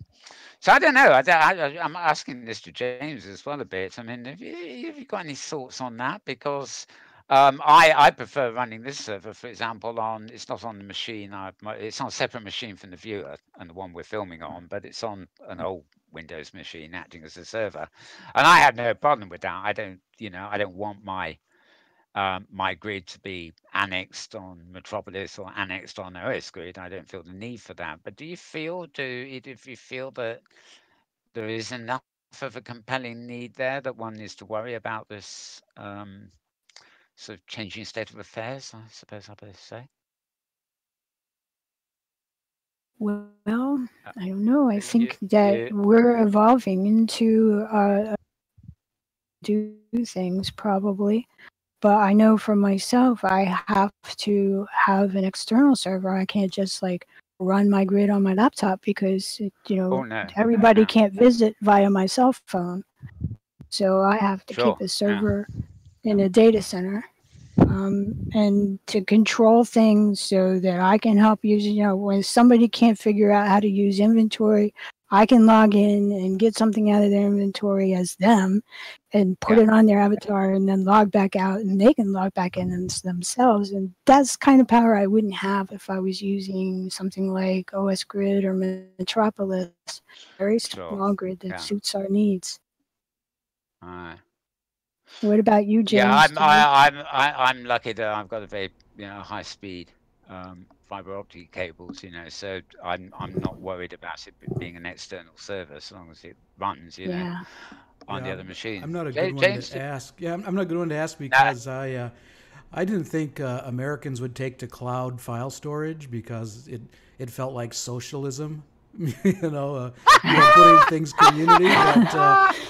so I don't know. I'm asking this to James as well a bit. I mean, have you got any thoughts on that? Because I prefer running this server, for example, on, it's not on the machine. It's on a separate machine from the viewer and the one we're filming on, but it's on an old Windows machine acting as a server, and I have no problem with that. I don't want my grid to be annexed on Metropolis or annexed on OS grid. I don't feel the need for that. But if you feel that there is enough of a compelling need there that one needs to worry about this sort of changing state of affairs, I suppose I better say. Well, I don't know. I You, think that you, we're evolving into do things probably. But I know for myself, I have to have an external server. I can't just like run my grid on my laptop because oh no, everybody no, can't visit via my cell phone. So I have to sure, keep a yeah, server in a data center, and to control things so that I can help use. When somebody can't figure out how to use inventory, I can log in and get something out of their inventory as them and put yeah, it on their avatar and then log back out, and they can log back in themselves. And that's kind of power I wouldn't have if I was using something like OS Grid or Metropolis, very sure, small grid that yeah. suits our needs. Uh, What about you, Yeah, James? I'm lucky that I've got a very high speed fiber optic cables, so I'm not worried about it being an external server as long as it runs, Yeah. on the Yeah, other I'm machine. not a good one James, to ask. Yeah, I'm not a good one to ask nah, because I didn't think Americans would take to cloud file storage because it felt like socialism, putting things community. But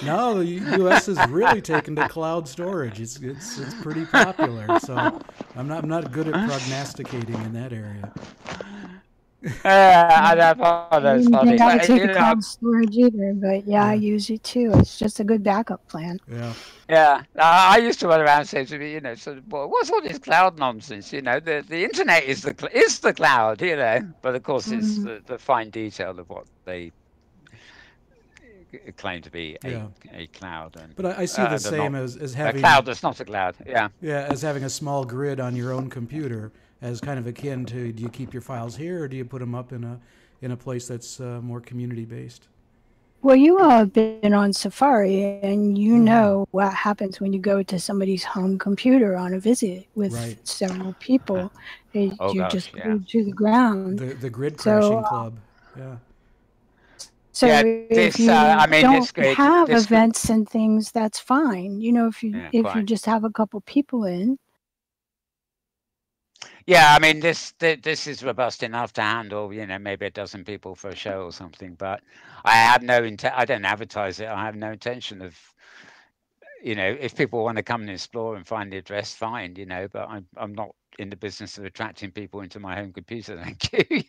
now the U.S. has really taken to cloud storage. It's pretty popular. So I'm not good at prognosticating in that area. yeah, Yeah. I thought that I was didn't funny, think I but would take a cloud storage either, but yeah, I Yeah, use it too. It's just a good backup plan. yeah, yeah, I used to run around saying to me, sort of, well, what's all this cloud nonsense? The internet is the cloud, but of course it's Mm. the fine detail of what they claim to be yeah. a cloud, and But I see the they're not same as a cloud having that's not a cloud. Yeah. as having a small grid on your own computer as kind of akin to, do you keep your files here or do you put them up in a place that's more community based? Well, you all have been on Safari, and you Mm-hmm. know what happens when you go to somebody's home computer on a visit with Right. several people. Oh You're gosh, just yeah, glued to the ground. The grid So, crashing club. Yeah. so yeah. if This, I you mean, don't have events and things, that's fine. yeah, If you quite. just have a couple people in. Yeah, I mean, this is robust enough to handle, maybe a dozen people for a show or something. But I have no intent. I don't advertise it. I have no intention of, if people want to come and explore and find the address, fine, But I'm not in the business of attracting people into my home computer. Thank you.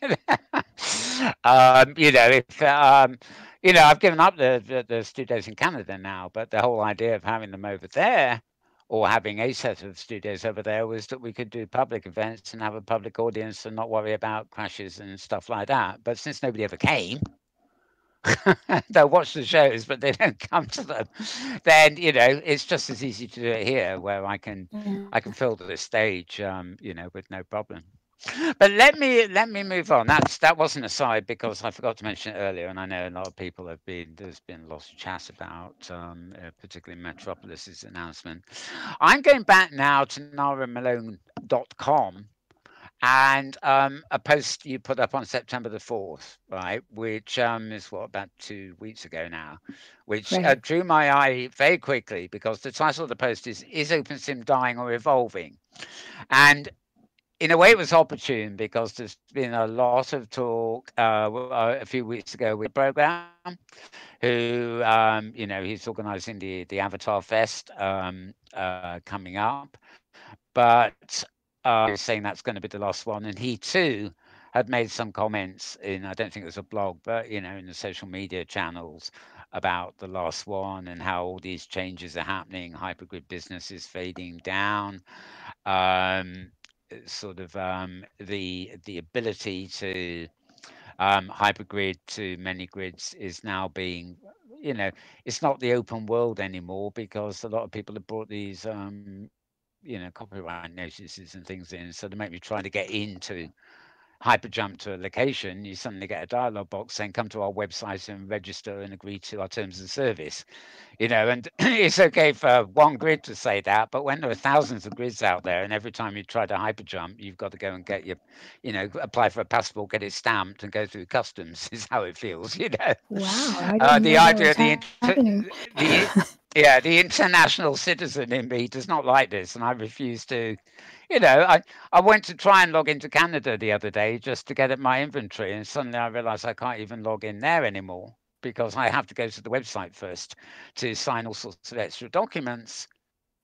If I've given up the studios in Canada now, but the whole idea of having them over there, or having a set of studios over there, was that we could do public events and have a public audience and not worry about crashes and stuff like that. But since nobody ever came, they'll watch the shows, but they don't come to them. Then it's just as easy to do it here, where I can fill the stage, with no problem. But let me move on. That wasn't a side because I forgot to mention it earlier, and I know a lot of people there's been lots of chat about, particularly Metropolis's announcement. I'm going back now to naramalone.com and a post you put up on September the 4th, right, which is about 2 weeks ago now, which drew my eye very quickly because the title of the post is OpenSim dying or evolving? And in a way, it was opportune because there's been a lot of talk a few weeks ago with the program, who he's organising the Avatar Fest coming up, but he's saying that's going to be the last one, and he too had made some comments I don't think it was a blog, but in the social media channels about the last one and how all these changes are happening, hypergrid business is fading down. The ability to hypergrid to many grids is now being, it's not the open world anymore because a lot of people have brought these, copyright notices and things in. So they make me try to get into hyperjump to a location. You suddenly get a dialog box saying, come to our website and register and agree to our terms of service. And it's okay for one grid to say that, but when there are thousands of grids out there, and every time you try to hyperjump, you've got to go and get your, apply for a passport, get it stamped, and go through customs. Is how it feels. Wow, I didn't The know that idea was of happening. the international citizen in me does not like this, and I refuse to. I went to try and log into Canada the other day just to get at my inventory, and suddenly I realized I can't even log in there anymore because I have to go to the website first to sign all sorts of extra documents,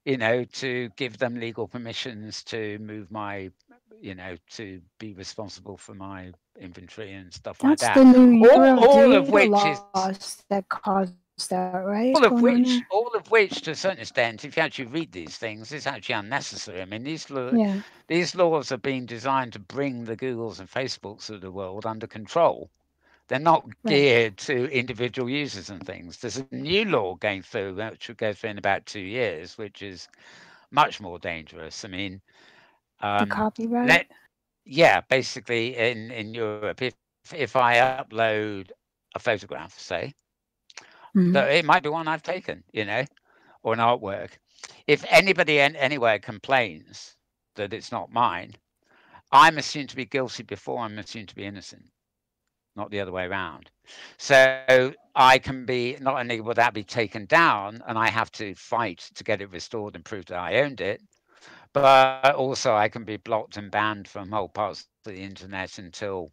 to give them legal permissions to move my, to be responsible for my inventory and stuff like That's that. the new All of data which is laws that caused that, right? What's going on there? all of which, to a certain extent, if you actually read these things, is actually unnecessary. I mean, Yeah, these laws are being designed to bring the Googles and Facebooks of the world under control. They're not right. geared to individual users and things. There's a new law going through, which will go through in about 2 years, which is much more dangerous. I mean, The um, copyright. let yeah, basically in Europe, if I upload a photograph, say, Hmm. that it might be one I've taken, or an artwork. If anybody anywhere complains that it's not mine, I'm assumed to be guilty before I'm assumed to be innocent, not the other way around. So I can be, not only will that be taken down and I have to fight to get it restored and prove that I owned it, but also I can be blocked and banned from whole parts of the internet until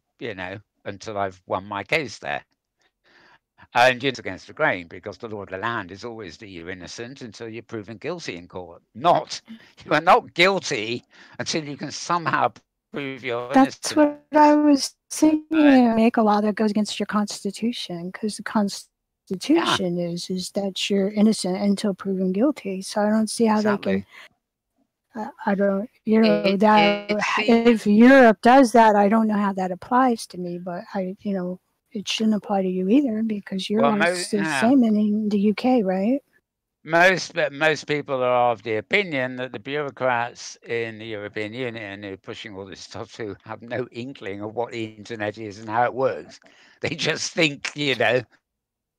I've won my case there. And it's against the grain because the law of the land is always that you're innocent until you're proven guilty in court. Not you are not guilty until you can somehow prove your innocence. That's what I was thinking. Uh, Make a law that goes against your constitution, because the yeah, constitution is that you're innocent until proven guilty. So I don't see how they can. exactly. I don't. It That seems if Europe does that, I don't know how that applies to me. But it shouldn't apply to you either because well, you're the same in the UK, right? most people are of the opinion that the bureaucrats in the European Union who are pushing all this stuff who have no inkling of what the internet is and how it works. They just think, that you should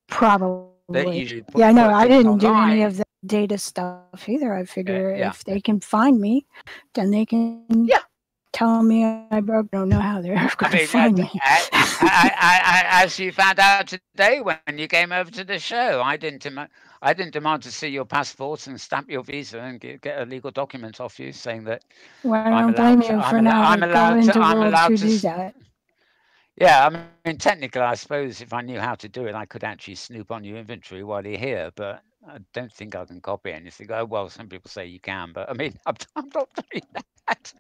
Probably. put Yeah, things no, I didn't do online. any of the data stuff either. I figure Yeah, if they can find me, then they can yeah. tell me I broke. I don't know how they're ever I going to mean, find me. as you found out today when you came over to the show, I didn't demand to see your passport and stamp your visa and get a legal document off you saying that Well, I don't blame you for not going to I'm World allowed to to. do that. Yeah, I mean, technically, I suppose if I knew how to do it, I could actually snoop on your inventory while you're here, but I don't think I can copy anything. Oh, well, some people say you can, but I mean, I'm not doing that.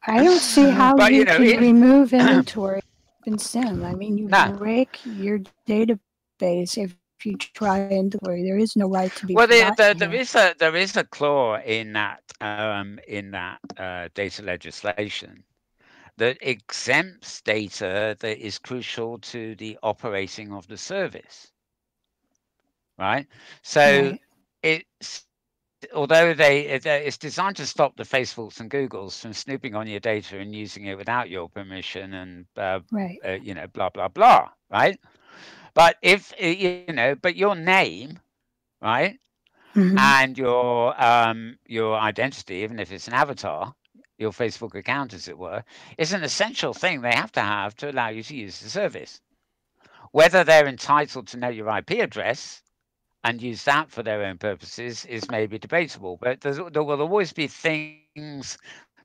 I don't see how But you can remove inventory in SIM. I mean, you no. break your database if you try inventory. There is no right to be Well, forgotten there here. is a clause in that data legislation that exempts data that is crucial to the operating of the service, right? So Right. it's although it's designed to stop the Facebooks and Googles from snooping on your data and using it without your permission and Right. blah blah blah, right? But if but your name, right, Hmm. and your identity, even if it's an avatar, your Facebook account, as it were, is an essential thing they have to allow you to use the service. Whether they're entitled to know your IP address and use that for their own purposes is maybe debatable, but there will always be things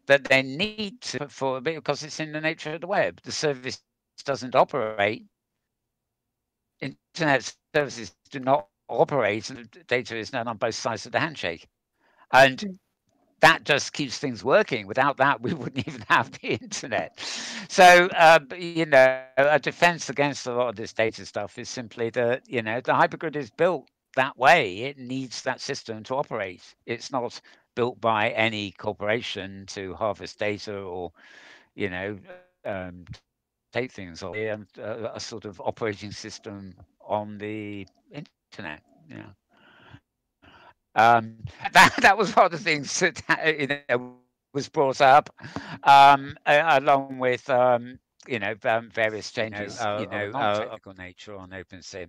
that they need to for because it's in the nature of the web. The service doesn't operate. Internet services do not operate, and the data is known on both sides of the handshake. And that just keeps things working. Without that, we wouldn't even have the internet. So, a defense against a lot of this data stuff is simply that, the hypergrid is built that way. It needs that system to operate. It's not built by any corporation to harvest data or, take things off a sort of operating system on the internet. That was one of the things that was brought up, along with various changes of a non-technical nature on OpenSIM.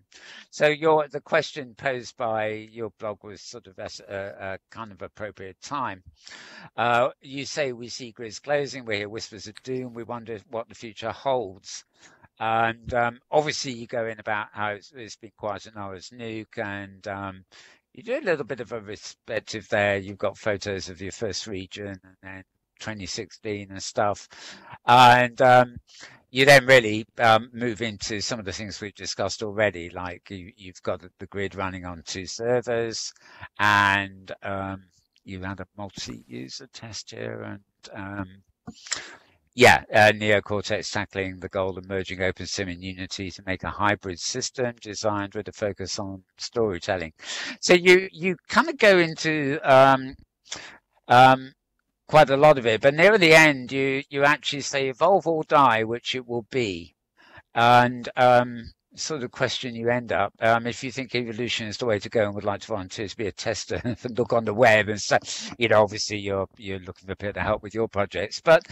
So the question posed by your blog was sort of a kind of appropriate time. You say we see grids closing, we hear whispers of doom, we wonder what the future holds. And obviously, you go in about how it's been quiet at Nara's Nuke, and you do a little bit of a perspective there. You've got photos of your first region and then 2016 and stuff. And you then really move into some of the things we've discussed already, like you've got the grid running on 2 servers, and you had a multi-user test here, and Neocortex tackling the goal of merging OpenSIM and Unity to make a hybrid system designed with a focus on storytelling. So you kind of go into quite a lot of it, but near the end you actually say evolve or die, which it will be, and sort of question you end up if you think evolution is the way to go and would like to volunteer to be a tester and look on the web and so obviously you're looking for a bit of help with your projects, but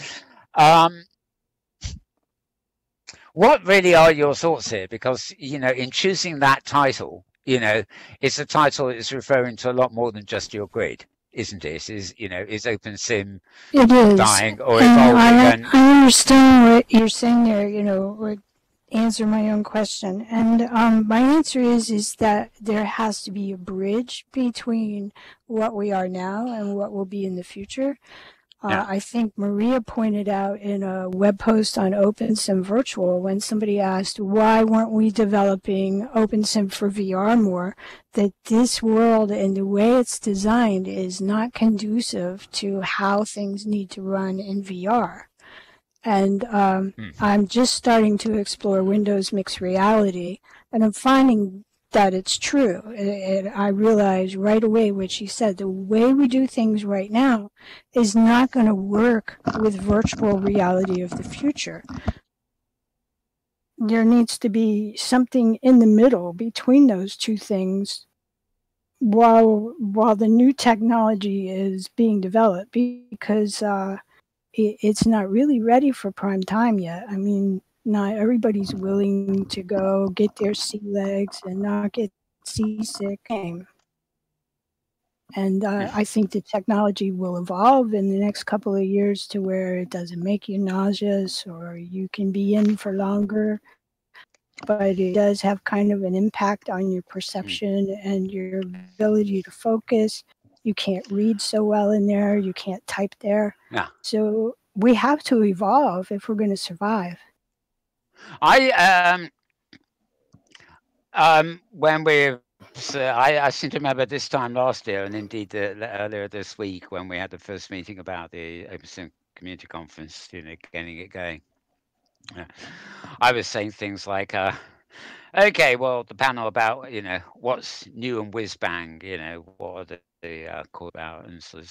what really are your thoughts here? Because, in choosing that title, it's a title that's referring to a lot more than just your grid, isn't it? Is OpenSIM It is. dying or And evolving? I understand what you're saying there, would answer my own question. And my answer is that there has to be a bridge between what we are now and what will be in the future. I think Maria pointed out in a web post on OpenSim Virtual when somebody asked why weren't we developing OpenSim for VR more, that this world and the way it's designed is not conducive to how things need to run in VR. And I'm just starting to explore Windows mixed reality, and I'm finding that it's true. And I realized right away what she said. The way we do things right now is not going to work with virtual reality of the future. There needs to be something in the middle between those two things while the new technology is being developed, because it's not really ready for prime time yet. I mean, not everybody's willing to go get their sea legs and not get seasick. And I think the technology will evolve in the next couple of years to where it doesn't make you nauseous or you can be in for longer. But it does have kind of an impact on your perception and your ability to focus. You can't read so well in there. You can't type there. Yeah. So we have to evolve if we're going to survive. When I seem to remember this time last year, and indeed earlier this week when we had the first meeting about the OpenSim community conference, getting it going. Yeah. I was saying things like, okay, well, the panel about, what's new and whiz bang, what are they called about? And so,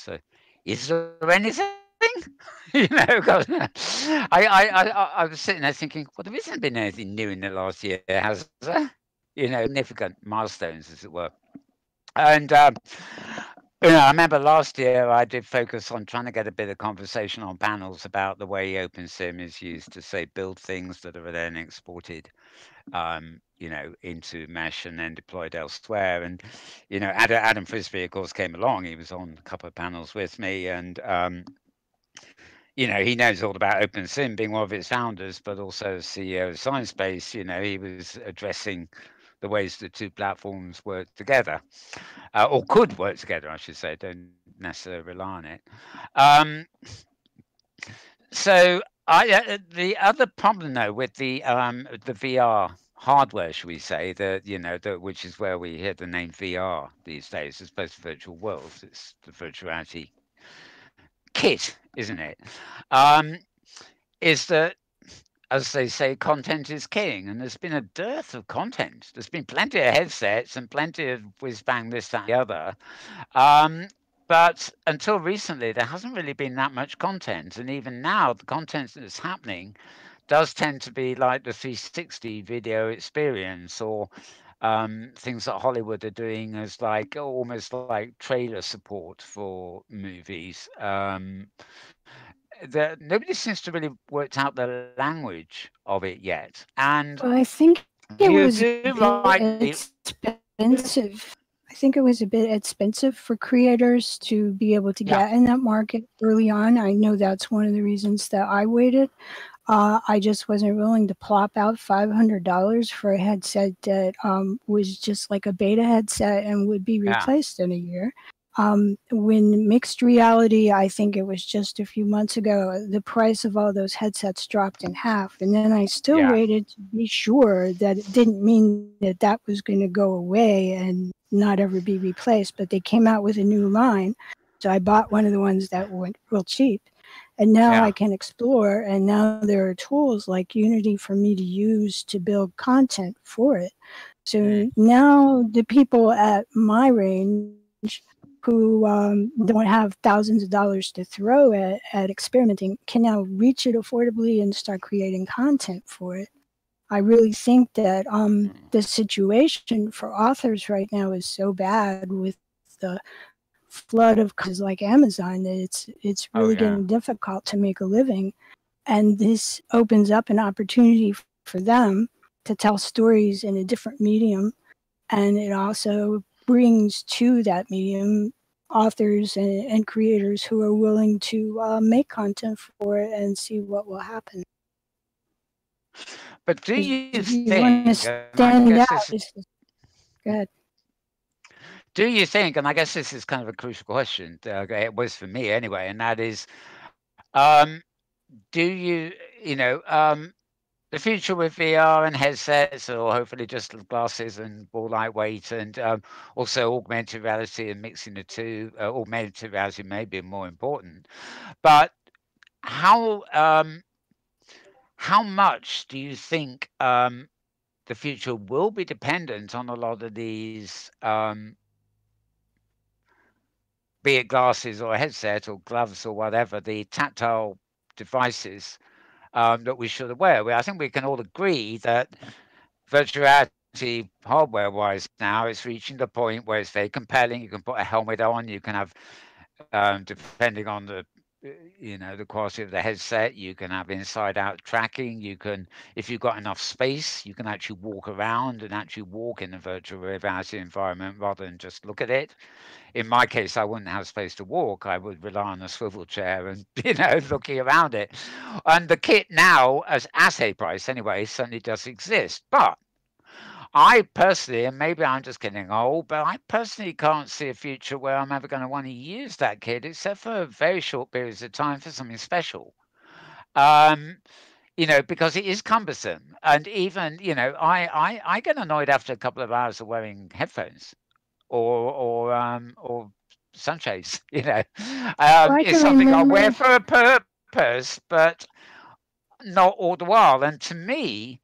is there anything? 'Cause I was sitting there thinking, well, there isn't been anything new in the last year, has there? Significant milestones, as it were. And I remember last year I did focus on trying to get a bit of conversation on panels about the way OpenSim is used to, say, build things that are then exported, into Mesh and then deployed elsewhere. And, Adam Frisbee, of course, came along. He was on a couple of panels with me, and he knows all about OpenSim, being one of its founders, but also as CEO of Sciencebase. He was addressing the ways the two platforms work together, or could work together, I should say. Don't necessarily rely on it. So the other problem, though, with the VR hardware, should we say, which is where we hear the name VR these days, as opposed to virtual worlds. It's the virtual reality kit, isn't it? Is that, as they say, content is king, and there's been a dearth of content. There's been plenty of headsets and plenty of whiz bang this, that, and the other. But until recently, there hasn't really been that much content. And even now, the content that's happening does tend to be like the 360 video experience, or things that Hollywood are doing as almost like trailer support for movies. Nobody seems to really worked out the language of it yet. And Well, I think it you was do a bit rightly, expensive. I think it was a bit expensive for creators to be able to yeah, get in that market early on. I know that's one of the reasons that I waited. I just wasn't willing to plop out $500 for a headset that was just like a beta headset and would be yeah, replaced in a year. When mixed reality, I think it was just a few months ago, the price of all those headsets dropped in half. And then I still yeah, waited to be sure that it didn't mean that that was going to go away and not ever be replaced. But they came out with a new line. So I bought one of the ones that went real cheap. And now I yeah. can explore. And now there are tools like Unity for me to use to build content for it. So now the people at my range who don't have thousands of dollars to throw at experimenting can now reach it affordably and start creating content for it. I really think that the situation for authors right now is so bad with the flood of companies like Amazon that it's Oh, really yeah. getting difficult to make a living. And this opens up an opportunity for them to tell stories in a different medium. And it also brings to that medium authors and creators who are willing to make content for it and see what will happen. But do 'Cause you if you want to think, and I guess stand this, out, go ahead. do you think, and I guess this is kind of a crucial question, it was for me anyway, and that is, um, do you, you know, the future with VR and headsets, or hopefully just glasses and more lightweight, and also augmented reality and mixing the two. Augmented reality may be more important, but how how much do you think the future will be dependent on a lot of these, be it glasses or a headset or gloves or whatever, the tactile devices that we should wear? I think we can all agree that virtual reality hardware-wise now, it's reaching the point where it's very compelling. You can put a helmet on. You can have, depending on the quality of the headset, you can have inside-out tracking. You can, if you've got enough space, you can actually walk around and actually walk in a virtual reality environment rather than just look at it. In my case, I wouldn't have space to walk. I would rely on a swivel chair and, looking around it. And the kit now, as at a price anyway, certainly does exist. But I personally, and maybe I'm just getting old, but I personally can't see a future where I'm ever going to want to use that kit, except for very short periods of time for something special. Um, because it is cumbersome. And even, I get annoyed after a couple of hours of wearing headphones or sunshades. Well, I It's can something I wear remember. for a purpose. purpose, but not all the while. And to me,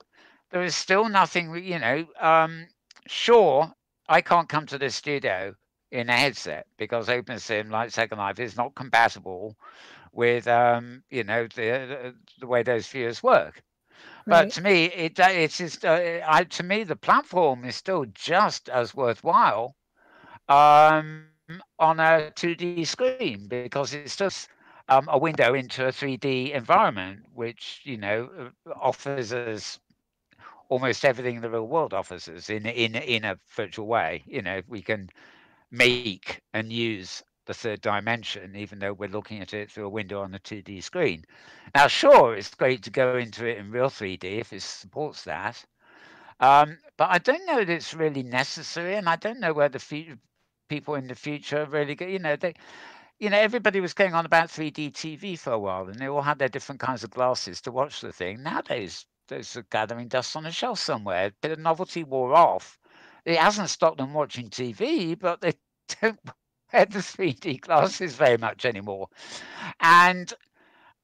there is still nothing, sure, I can't come to the studio in a headset because OpenSim, like Second Life, is not compatible with, the way those viewers work. But Right. to me, it's just, to me, the platform is still just as worthwhile on a 2D screen because it still gives a window into a 3D environment, which offers us almost everything the real world offers us in a virtual way. We can make and use the third dimension, even though we're looking at it through a window on a 2D screen. Now, sure, it's great to go into it in real 3D if it supports that. But I don't know that it's really necessary, and I don't know where the people in the future really go. Everybody was going on about 3D TV for a while, and they all had their different kinds of glasses to watch the thing. Nowadays, those are gathering dust on a shelf somewhere. But the novelty wore off. It hasn't stopped them watching TV, but they don't wear the 3D glasses very much anymore. And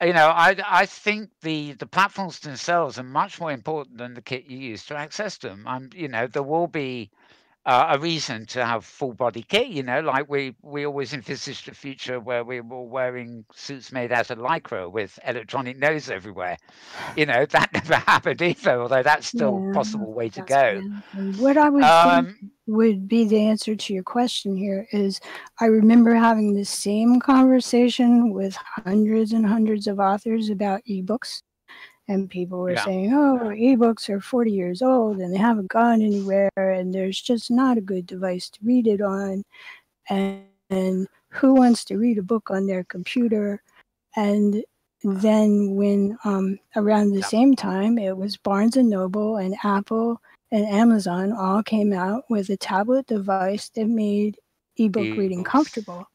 I think the platforms themselves are much more important than the kit you use to access them. There will be a reason to have full body kit. Like we always envisaged a future where we were wearing suits made out of lycra with electronic nose everywhere. That never happened either, although that's still a Yeah, possible way to that's go. been. And what I would think Um, would be the answer to your question here is I remember having the same conversation with hundreds and hundreds of authors about ebooks. And people were yeah, saying, oh, ebooks are 40 years old and they haven't gone anywhere, and there's just not a good device to read it on. And who wants to read a book on their computer? And then when around the yeah, same time, it was Barnes and Noble and Apple and Amazon all came out with a tablet device that made ebook reading ebooks. comfortable.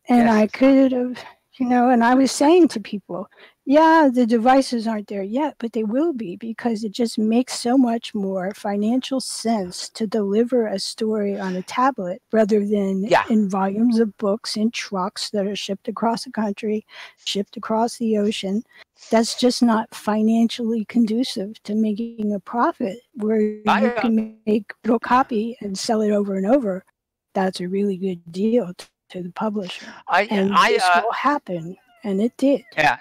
And Yes, I could exactly. have, and I was saying to people, yeah, the devices aren't there yet, but they will be because it just makes so much more financial sense to deliver a story on a tablet rather than Yeah, in volumes of books in trucks that are shipped across the country, shipped across the ocean. That's just not financially conducive to making a profit where you I can make a little copy and sell it over and over. That's a really good deal to the publisher. And this will I happen. And it did. yeah.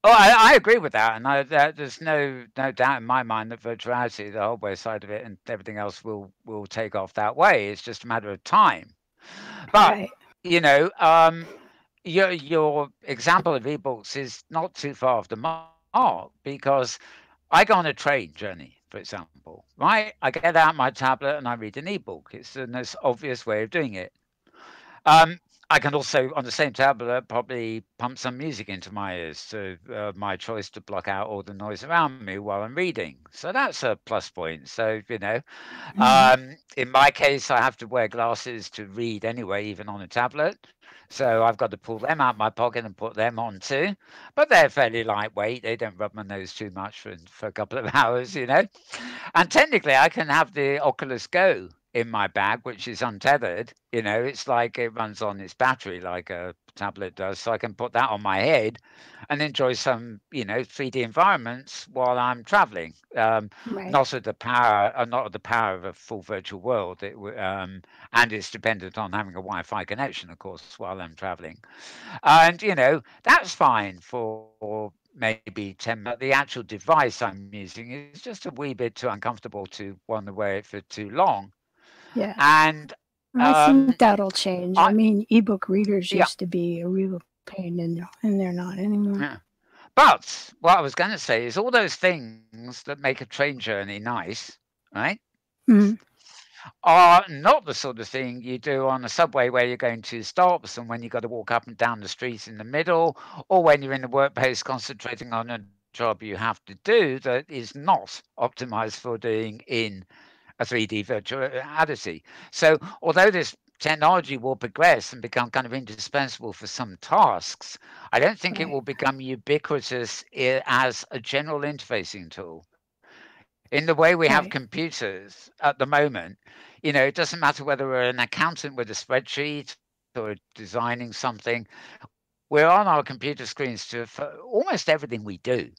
Oh, I agree with that, and there's no doubt in my mind that virtuality, the hardware side of it, and everything else will take off that way. It's just a matter of time. But Right. you know, your example of ebooks is not too far off the mark because I go on a train journey, for example. Right, I get out my tablet and I read an ebook. It's the most obvious way of doing it. Um, I can also, on the same tablet, probably pump some music into my ears to my choice to block out all the noise around me while I'm reading. So that's a plus point. So, Hmm. in my case, I have to wear glasses to read anyway, even on a tablet. So I've got to pull them out my pocket and put them on too. But they're fairly lightweight. They don't rub my nose too much for a couple of hours. And technically, I can have the Oculus Go in my bag, which is untethered. It's like it runs on its battery, like a tablet does. So I can put that on my head and enjoy some, 3D environments while I'm traveling. Right. Not at the power of a full virtual world. And it's dependent on having a Wi-Fi connection, of course, while I'm traveling. And that's fine for maybe 10 minutes. But the actual device I'm using is just a wee bit too uncomfortable to want to wear it for too long. Yeah. And I think um, that'll change. I I mean, ebook readers yeah, used to be a real pain, and they're not anymore. yeah. But what I was going to say is all those things that make a train journey nice, right, Mm. are not the sort of thing you do on a subway where you're going to stops and when you've got to walk up and down the streets in the middle, or when you're in the workplace concentrating on a job you have to do that is not optimized for doing in a 3D virtual reality. So, although this technology will progress and become kind of indispensable for some tasks, I don't think it Right. will become ubiquitous as a general interfacing tool. In the way we have Right. computers at the moment, it doesn't matter whether we're an accountant with a spreadsheet or designing something, we're we're on our computer screens for almost everything we do,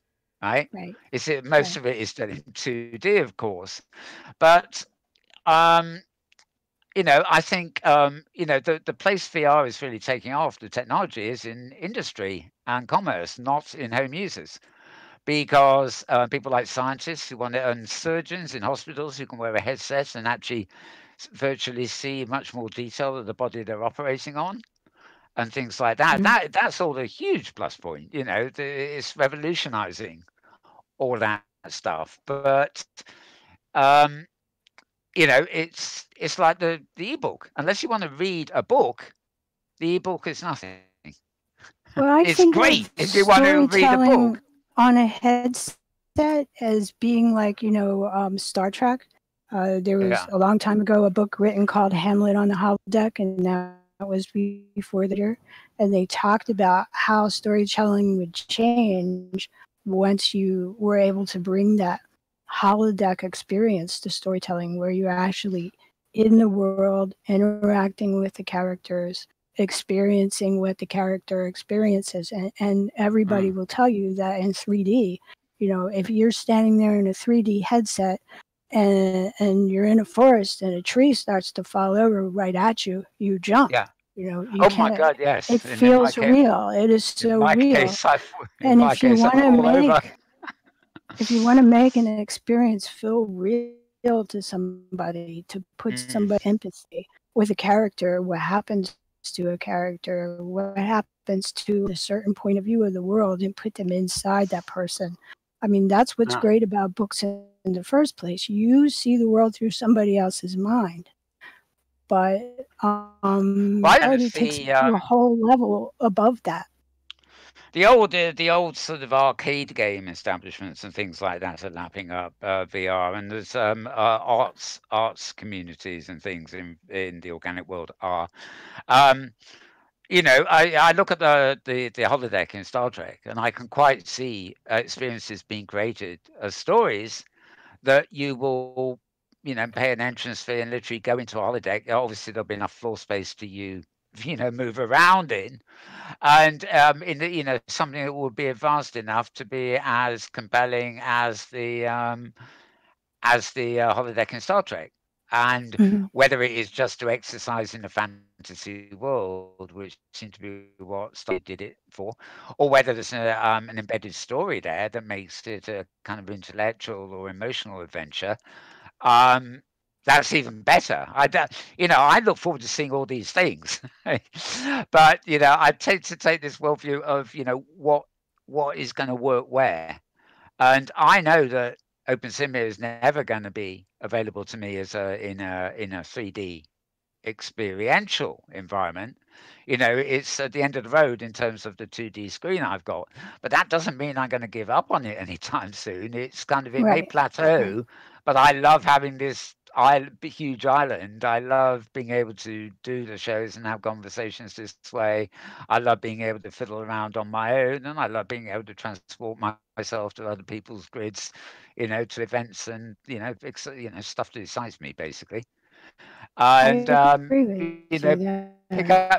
right? Right. Most Right. of it is done in 2D, of course, but um, I think the place VR is really taking off. The technology is in industry and commerce, not in home users, because people like scientists who want to, and surgeons in hospitals who can wear a headset and actually virtually see much more detail of the body they're operating on and things like that. Mhm. That's all a huge plus point. It's revolutionizing all that stuff. But um, it's like the ebook. Unless you want to read a book, the ebook is nothing. Well, I It's think great of if you want to read a book. storytelling on a headset as being like, Star Trek. There was Yeah. a long time ago a book written called Hamlet on the Holodeck, and that was before the year. And they talked about how storytelling would change once you were able to bring that holodeck experience to storytelling, where you're actually in the world, interacting with the characters, experiencing what the character experiences. And everybody Mm. will tell you that in 3D, if you're standing there in a 3D headset and you're in a forest and a tree starts to fall over right at you, you jump. Yeah. You Oh my can't. God, It yes. And feels real. It is so real. in my case, I fall over. If you want to make an experience feel real to somebody, to put somebody Mm. empathy with a character, what happens to a character, what happens to a certain point of view of the world, and put them inside that person. I mean, that's what's Ah. great about books in the first place. You see the world through somebody else's mind, but Well, I don't reality takes see it to a whole level above that. the old sort of arcade game establishments and things like that are lapping up VR, and there's arts communities and things in the organic world are. Um, I look at the holodeck in Star Trek, and I can quite see experiences being created as stories that you will, pay an entrance fee and literally go into a holodeck. Obviously, there'll be enough floor space to you, move around in, and in something that would be advanced enough to be as compelling as the holodeck in Star Trek. And Mhm. whether it is just to exercise in a fantasy world, which seemed to be what Star Trek did it for, or whether there's an embedded story there that makes it a kind of intellectual or emotional adventure, um, that's even better. I look forward to seeing all these things, but I tend to take this worldview of what is going to work where, and I know that OpenSim is never going to be available to me as in a 3D experiential environment. It's at the end of the road in terms of the 2D screen I've got, but that doesn't mean I'm going to give up on it anytime soon. It may Right. Right. plateau, but I love having this huge island. I love being able to do the shows and have conversations this way. I love being able to fiddle around on my own, and I love being able to transport myself to other people's grids, to events and stuff that excites me basically. And I agree with you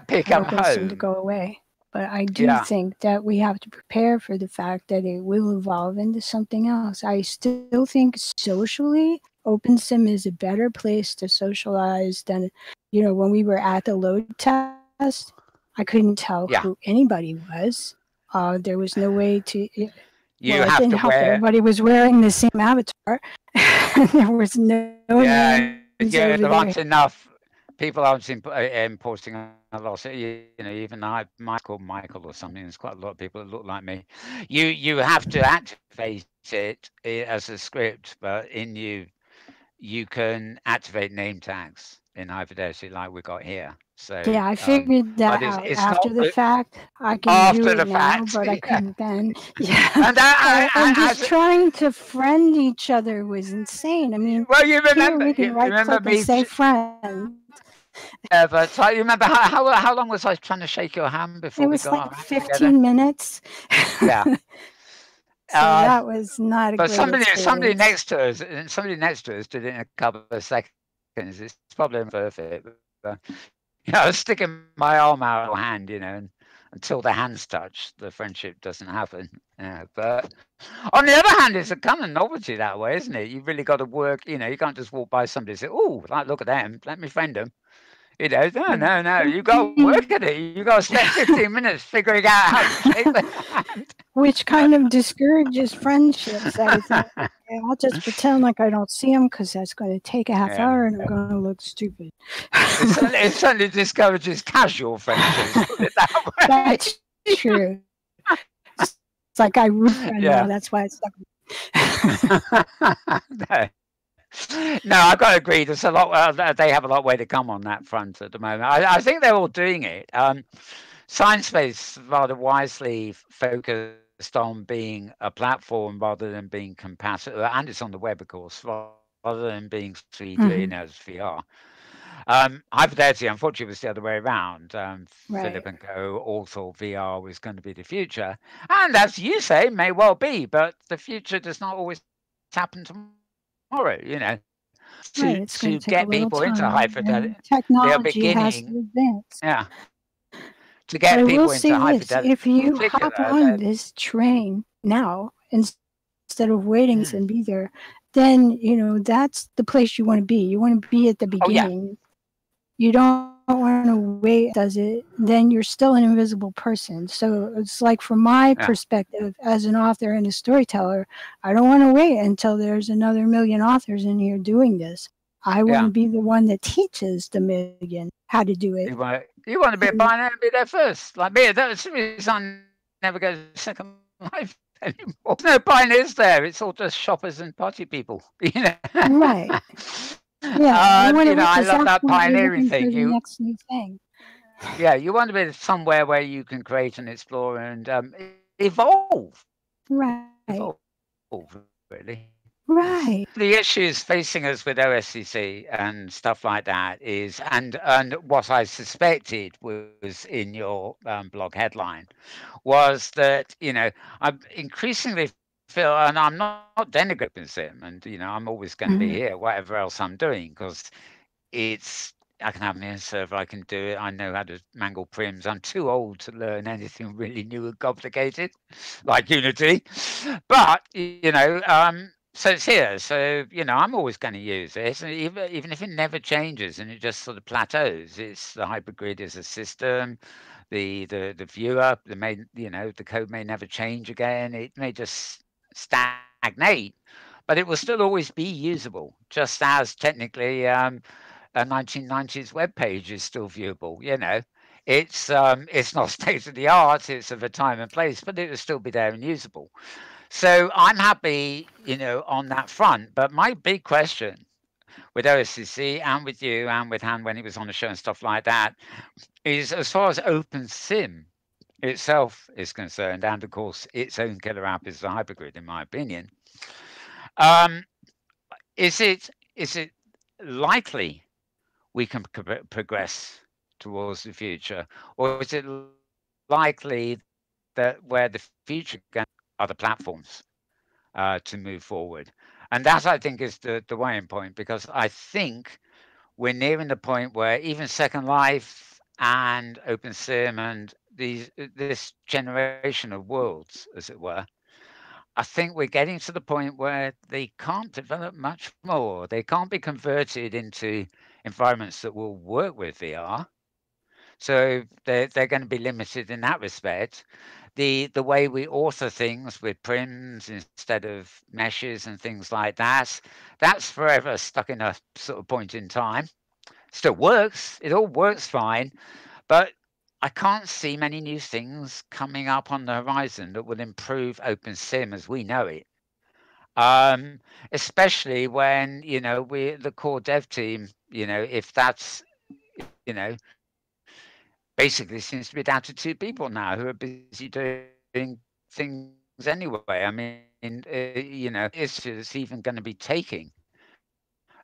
pick that up open seem to home. go away. But I do Yeah, think that we have to prepare for the fact that it will evolve into something else. I still think socially, OpenSim is a better place to socialize than, when we were at the load test, I couldn't tell who yeah. anybody was. There was no way to, well, You it have didn't to help that wear. everybody was wearing the same avatar. There was no names over Yeah, there. there aren't enough people aren't importing a lot. Even Michael or something. There's quite a lot of people that look like me. You have to activate it as a script, but you can activate name tags in high fidelity like we got here. So, Yeah, I figured that but out it's not after the fact. I can do after it the now, fact. but I Yeah, couldn't then. Yeah, and and just as trying to friend each other was insane. I mean, well, you here remember we can you right remember click and me. say friend. Yeah, but so you remember how long was I trying to shake your hand It before we was got like our act together? 15 minutes. Yeah. So Uh, that was not a but great somebody experience. next to us did it in a couple of seconds. It's probably imperfect. But, I was sticking my arm out or hand, and until the hands touch, the friendship doesn't happen. But on the other hand, it's a kind of novelty that way, isn't it? You've really got to work. You can't just walk by somebody and say, "Oh, like look at them, let me friend them." No, Yeah. no, no. You got to work at it. You got to spend 15 minutes figuring out how to shake the hand. Which kind of discourages friendships. That it's like, okay, I'll just pretend like I don't see them because that's going to take a half Yeah. hour and I'm going to look stupid. It certainly discourages casual friendships. Put it that way. That's true. It's like I root friend Yeah. now. That's why it's stuck. No. No, I've got to agree. There's a lot. They have a lot way to come on that front at the moment. I think they're all doing it. Sciencebase rather wisely focused on being a platform rather than being compatible, and it's on the web, of course, rather than being 3D as VR. Hypothetically, unfortunately, it was the other way around. Philip Right. and Co. all thought VR was going to be the future, and as you say, may well be, but the future does not always happen tomorrow. Right. To It's going to to take a get little people into time, and hyperfidelity, they are technology has to beginning, advance. yeah, to But get I people will into say this: hyperfidelity if in you hop particular. on this train now instead of waiting Mm. and be there, then that's the place you want to be. You want to be at the Oh yeah, beginning. You don't want to wait. Does it? Then you're still an invisible person. So it's like, from my yeah, perspective as an author and a storyteller, I don't want to wait until there's another million authors in here doing this. I want yeah. to be the one that teaches the million how to do it. You want to be a And pioneer and be there first, like me. That's the reason I never go to Second Life anymore. There's no pioneers there. It's all just shoppers and party people. right. Yeah, you want to I reach love that that point, you're pioneering looking thing. for the next new thing. Yeah, you want to be somewhere where you can create and explore and evolve. Right. Evolve, really. Right. The issues facing us with OSCC and stuff like that is, and what I suspected was in your blog headline, was that I increasingly feel, and I'm not denigrating Sim, and I'm always going to be Mhm. here, whatever else I'm doing, because it's. I can have my own server. I can do it. I know how to mangle prims. I'm too old to learn anything really new and complicated, like Unity. But so it's here. So I'm always going to use it, and even if it never changes and it just sort of plateaus. It's the hypergrid is a system. The viewer, the code may never change again. It may just stagnate, but it will still always be usable, just as technically a 1990s web page is still viewable. It's not state of the art. It's of a time and place, but it will still be there and usable. So I'm happy, on that front. But my big question with OSCC and with you and with Han when he was on the show and stuff like that is, as far as OpenSim itself is concerned, and of course its own killer app is the hypergrid, in my opinion. Um, is it likely we can progress towards the future, or is it likely that where the future are the platforms to move forward? And that, I think, is the weighing point, because I think we're nearing the point where even Second Life and OpenSim and this generation of worlds, as it were, I think we're getting to the point where they can't develop much more. They can't be converted into environments that will work with VR. So they're going to be limited in that respect. The way we author things with prims instead of meshes and things like that, that's forever stuck in a sort of point in time. Still works. It all works fine, but I can't see many new things coming up on the horizon that will improve OpenSim as we know it. Um, Especially when we the core dev team, if that's basically seems to be down to two people now who are busy doing things anyway. I mean, is even going to be taking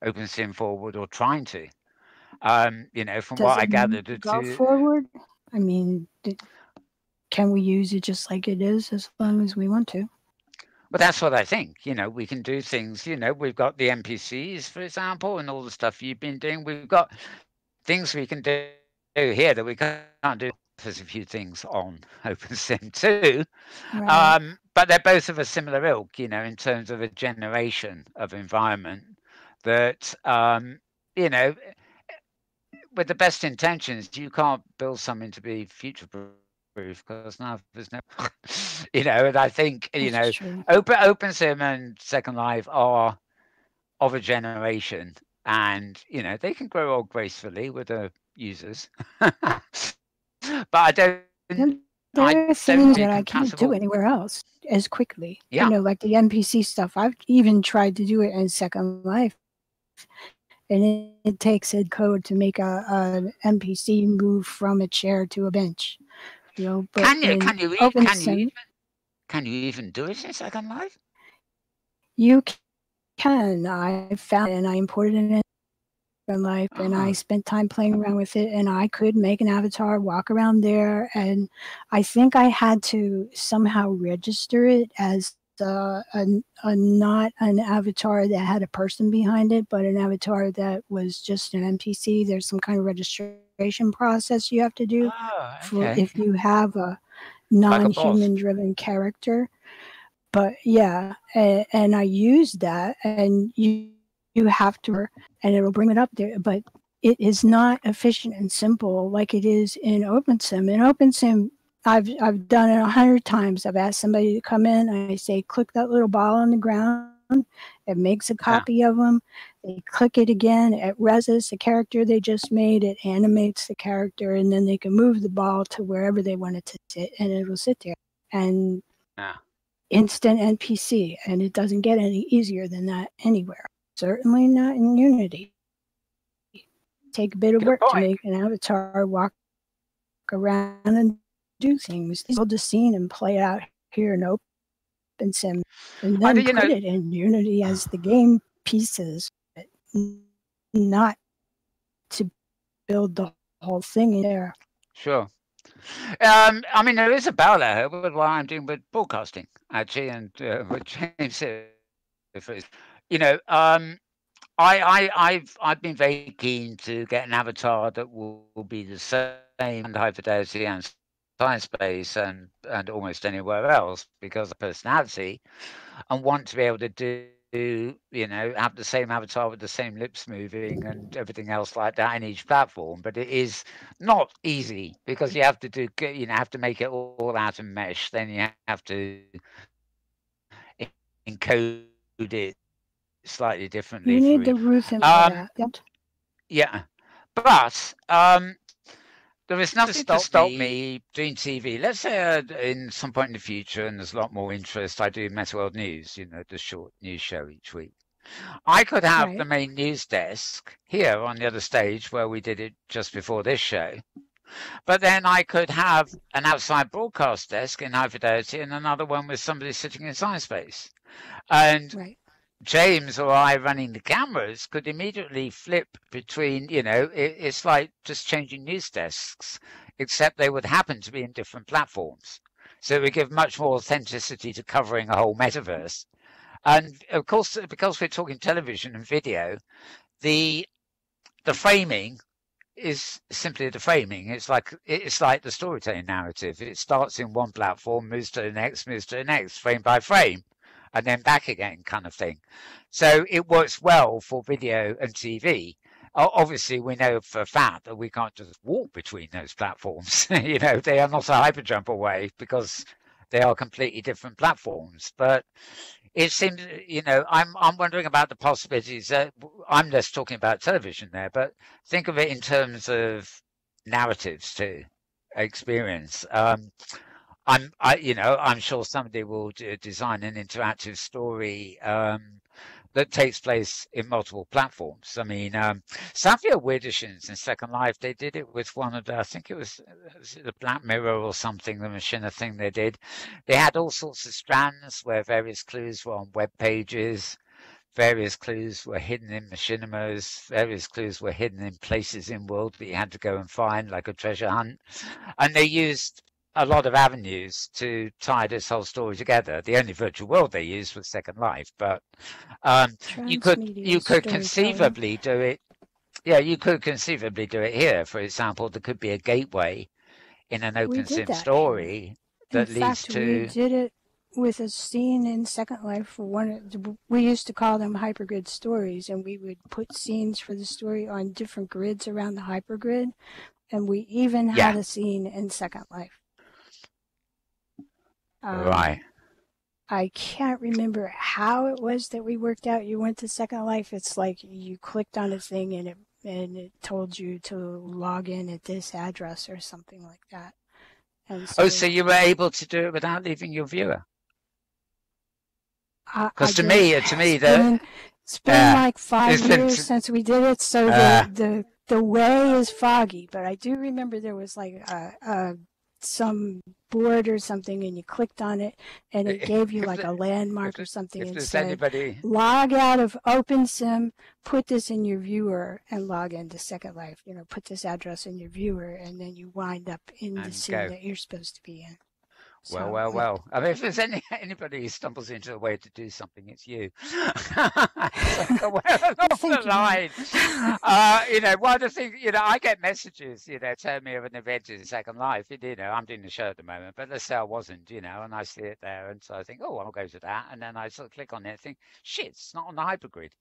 OpenSim forward or trying to. From what I Does it gathered, the need to two. go forward? I mean, can we use it just like it is as long as we want to? But that's what I think. We can do things. We've got the NPCs, for example, and all the stuff you've been doing. We've got things we can do here that we can't do. there's a few things on OpenSim too, Right. but they're both of a similar ilk, you know, in terms of a generation of environment that, you know, with the best intentions, you can't build something to be future proof because now there's no, you know, and I think, you know, That's true. OpenSim and Second Life are of a generation and, you know, they can grow old gracefully with the users. But And I there are don't think things that I can't compatible. do anywhere else as quickly. Yeah. Like the NPC stuff. I've even tried to do it in Second Life, and it takes a code to make an NPC move from a chair to a bench. But Can you in can you e- Open Sim, can you even do it in Second Life? you can. I found it and I imported it in Life, and I Oh, spent time playing around with it, and I could make an avatar, walk around there, and I think I had to somehow register it as a not an avatar that had a person behind it, but an avatar that was just an NPC. There's some kind of registration process you have to do oh, for okay. if you have a Like a boss. non-human driven character. But yeah, and I used that, and you have to, and it'll bring it up there. But it is not efficient and simple like it is in OpenSim. In OpenSim, I've done it 100 times. I've asked somebody to come in, and I say, click that little ball on the ground. It makes a Yeah. copy of them. They click it again. It reses the character they just made. It animates the character, and then they can move the ball to wherever they want it to sit, and it'll sit there. And Yeah. instant NPC, and it doesn't get any easier than that anywhere. Certainly not in Unity. Take a bit of Good work to point. make an avatar walk around and do things. Build a scene and play it out here in OpenSim, and I then think, you put know, it in Unity as the game pieces, but not to build the whole thing in there. sure. I mean, there is a parallel with what I'm doing with broadcasting, actually, and with James here. You know, I've been very keen to get an avatar that will be the same and high fidelity and science space and almost anywhere else because of personality and want to be able to do, you know, have the same avatar with the same lips moving and everything else like that in each platform. But it is not easy because you have to do, you know, have to make it all out of mesh. Then you have to encode it slightly differently for each. Um, You need the Ruth and all that. Yep. yeah, but there is nothing to stop me doing TV. Let's say in some point in the future, and there's a lot more interest. I do Meta World News, you know, the short news show each week. I could have the Right. main news desk here on the other stage where we did it just before this show. But then I could have an outside broadcast desk in high fidelity and another one with somebody sitting in science space. And Right. James or I running the cameras could immediately flip between, you know, it's like just changing news desks, except they would happen to be in different platforms. So it would give much more authenticity to covering a whole metaverse. And of course, because we're talking television and video, the the framing is simply the framing. It's like the storytelling narrative. It starts in one platform, moves to the next, frame by frame, and then back again, kind of thing. So it works well for video and TV. Obviously, we know for a fact that we can't just walk between those platforms. You know, they are not a hyperjump away because they are completely different platforms. But it seems, you know, I'm wondering about the possibilities. I'm less talking about television there, but think of it in terms of narratives too, experience. You know, I'm sure somebody will design an interactive story that takes place in multiple platforms. I mean, some of your weird editions in Second Life, they did it with one of the, I think it was the Black Mirror or something, the Machina thing they did. They had all sorts of strands where various clues were on web pages. Various clues were hidden in machinimas. Various clues were hidden in places in world that you had to go and find, like a treasure hunt. And they used a lot of avenues to tie this whole story together. The only virtual world they used was Second Life, but Transmedia you could storytelling. conceivably do it. Yeah, you could conceivably do it here. For example, there could be a gateway in an We open did sim that here. story that In leads fact, to. we did it with a scene in Second Life. We used to call them hypergrid stories, and we would put scenes for the story on different grids around the hypergrid, and we even had a scene in Second Life. Right. I can't remember how it was that we worked out you went to Second Life. It's like you clicked on a thing and it told you to log in at this address or something like that. And So you were able to do it without leaving your viewer? Because to me, it's been like 5 years since we did it, so the way is foggy. But I do remember there was like some board or something, and you clicked on it, and it gave you like a landmark or something, and said, log out of OpenSim, put this in your viewer, and log into Second Life. You know, put this address in your viewer, and then you wind up in the scene that you're supposed to be in. Well. I mean, if there's anybody who stumbles into a way to do something, it's you. Along the line. One of the things, I get messages, telling me of an event in Second Life. I'm doing the show at the moment, but let's say I wasn't, and I see it there, and so I think, oh, I'll go to that, and then I sort of click on it and think, shit, it's not on the hypergrid.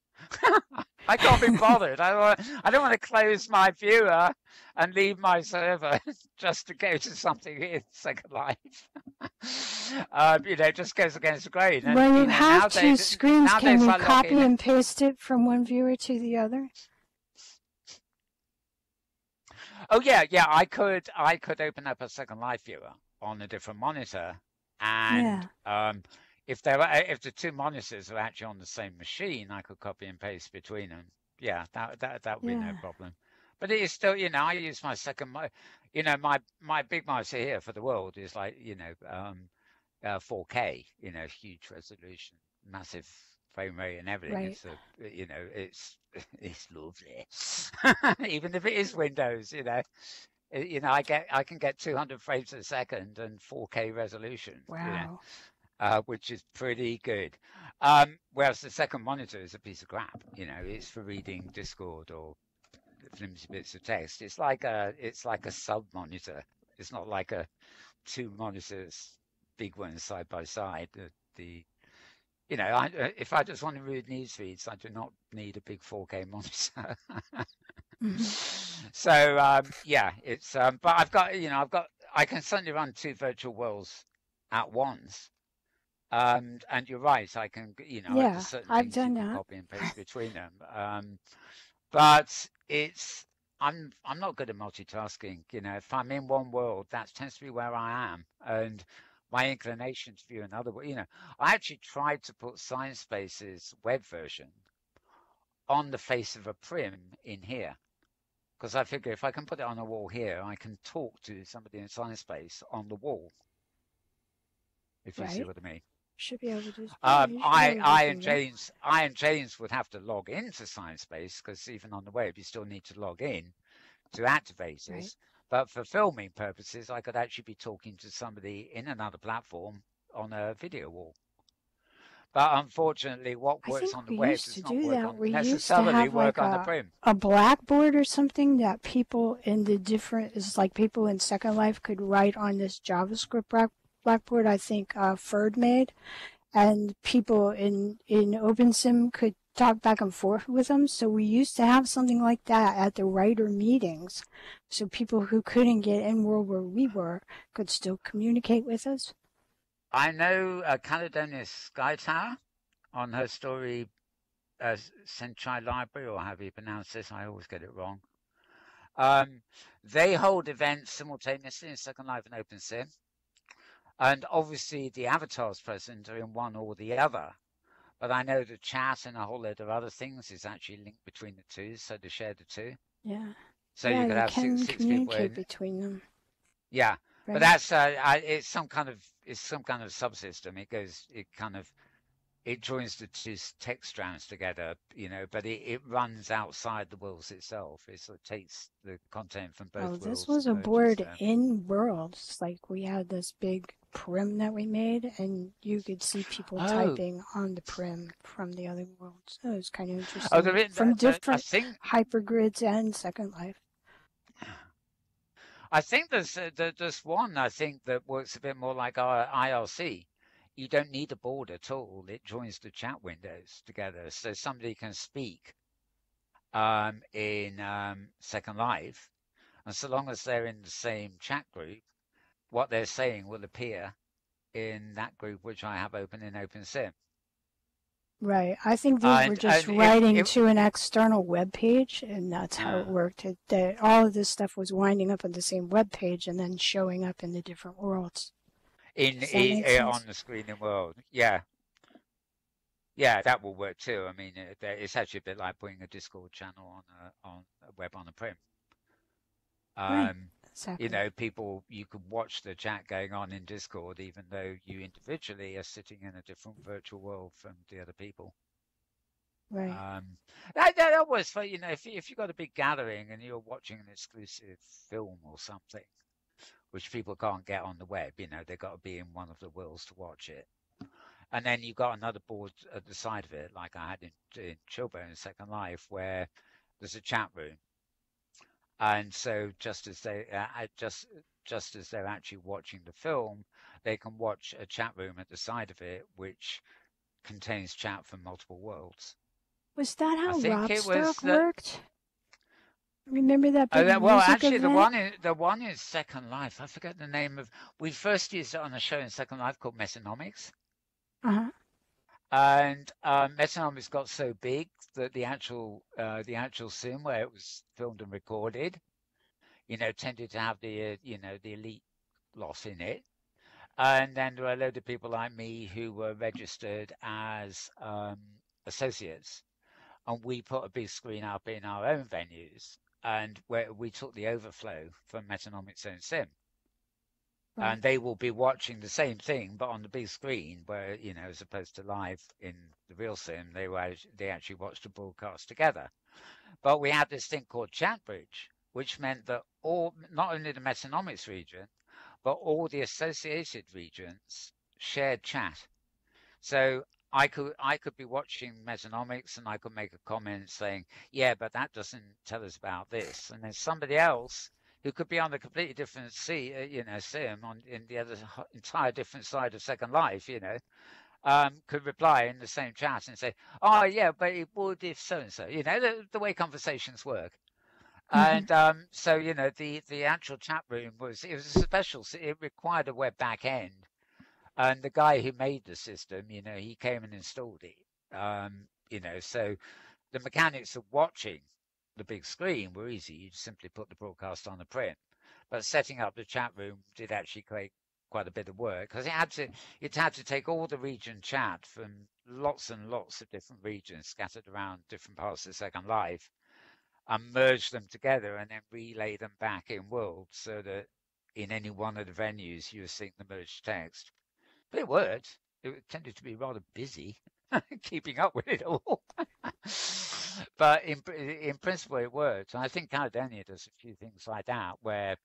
I can't be bothered. I don't want to close my viewer and leave my server just to go to something in Second Life. Just goes against the grain. And, when you have two screens, can you copy and paste it from one viewer to the other? Oh yeah. I could open up a Second Life viewer on a different monitor, and if the two monitors are actually on the same machine, I could copy and paste between them. Yeah, that would be no problem. But it is still, I use my second, my big monitor here for the world is like, 4K, huge resolution, massive frame rate and everything. Right. It's lovely. Even if it is Windows, I can get 200 frames a second and 4K resolution. Wow. Which is pretty good. Whereas the second monitor is a piece of crap. It's for reading Discord or flimsy bits of text. It's like a sub monitor. It's not like two monitors, big ones side by side. If I just want to read news feeds, I do not need a big 4K monitor. So it's but I've got I can certainly run two virtual worlds at once. And you're right. I can, I've done that. Copy and paste between them. But I'm not good at multitasking. If I'm in one world, that tends to be where I am, and my inclination to view another. I actually tried to put Sciencespace's web version on the face of a prim in here, because I figure if I can put it on a wall here, I can talk to somebody in Sciencespace on the wall. If you see what I mean. Should be able to do. I and James would have to log into Sciencespace, because even on the web you still need to log in to activate it. Right. But for filming purposes, I could actually be talking to somebody in another platform on a video wall. But unfortunately, what works on the web does not necessarily work on the prim. A blackboard or something that people in people in Second Life could write on this JavaScript blackboard, I think Ferd made, and people in OpenSim could talk back and forth with them. So we used to have something like that at the writer meetings, so people who couldn't get Inworld where we were could still communicate with us. I know Caledonia's Sky Tower on her story, Senchai Library, or however you pronounce this, I always get it wrong. They hold events simultaneously in Second Life and OpenSim. And obviously the avatars present are in one or the other. But I know the chat and a whole load of other things is actually linked between the two, so to share the two. Yeah. So you could have six people in between them. Yeah. Right. But that's it's some kind of subsystem. It joins the two text strands together, but it runs outside the worlds itself. It sort of takes the content from both worlds. This was a board in worlds. Like we had this big prim that we made, and you could see people typing on the prim from the other worlds. So it was kind of interesting. From different hypergrids and Second Life. I think there's one I think that works a bit more like our IRC. You don't need a board at all. It joins the chat windows together, so somebody can speak in Second Life, and so long as they're in the same chat group, what they're saying will appear in that group which I have open in OpenSim. Right. I think these were just And writing to an external web page, and that's how it worked. That all of this stuff was winding up on the same web page and then showing up in the different worlds. on the screen in World, yeah. Yeah, that will work too. I mean, it's actually a bit like putting a Discord channel on a web on a prim. Right. Exactly. You know, people, you could watch the chat going on in Discord, even though you individually are sitting in a different virtual world from the other people. Right. That was for, you know, if you've got a big gathering and you're watching an exclusive film or something, which people can't get on the web, you know, they've got to be in one of the worlds to watch it. And then you've got another board at the side of it, like I had in Chillbone in Second Life, where there's a chat room. And so just as they just as they're actually watching the film, they can watch a chat room at the side of it, which contains chat from multiple worlds. Was that how Robstock worked? Remember that big well, music actually, event? the one in Second Life, I forget the name of. We first used it on a show in Second Life called Metanomics. And Metanomics got so big that the actual sim where it was filmed and recorded, you know, tended to have the the elite loss in it. And then there were a load of people like me who were registered as associates, and we put a big screen up in our own venues, and where we took the overflow from Metanomics' own sim. Right. And they will be watching the same thing, but on the big screen, where, you know, as opposed to live in the real sim, they actually watched the broadcast together. But we had this thing called Chat Bridge, which meant that not only the Metanomics region, but all the associated regions shared chat. So I could be watching Metanomics and I could make a comment saying, yeah, but that doesn't tell us about this. And then somebody else who could be on a completely different sim in the other entire different side of Second Life, you know, could reply in the same chat and say, oh yeah, but it would if so and so, you know, the way conversations work. And so, you know, the actual chat room was a special. It required a web back end. And the guy who made the system, you know, he came and installed it. You know, so the mechanics of watching the big screen were easy. You simply put the broadcast on the print. But setting up the chat room did actually create quite a bit of work, because it had to take all the region chat from lots and lots of different regions scattered around different parts of Second Life and merge them together and then relay them back in World, so that in any one of the venues you were seeing the merged text. But it worked. It tended to be rather busy keeping up with it all. But in principle, it worked. And I think Caledonia does a few things like that, where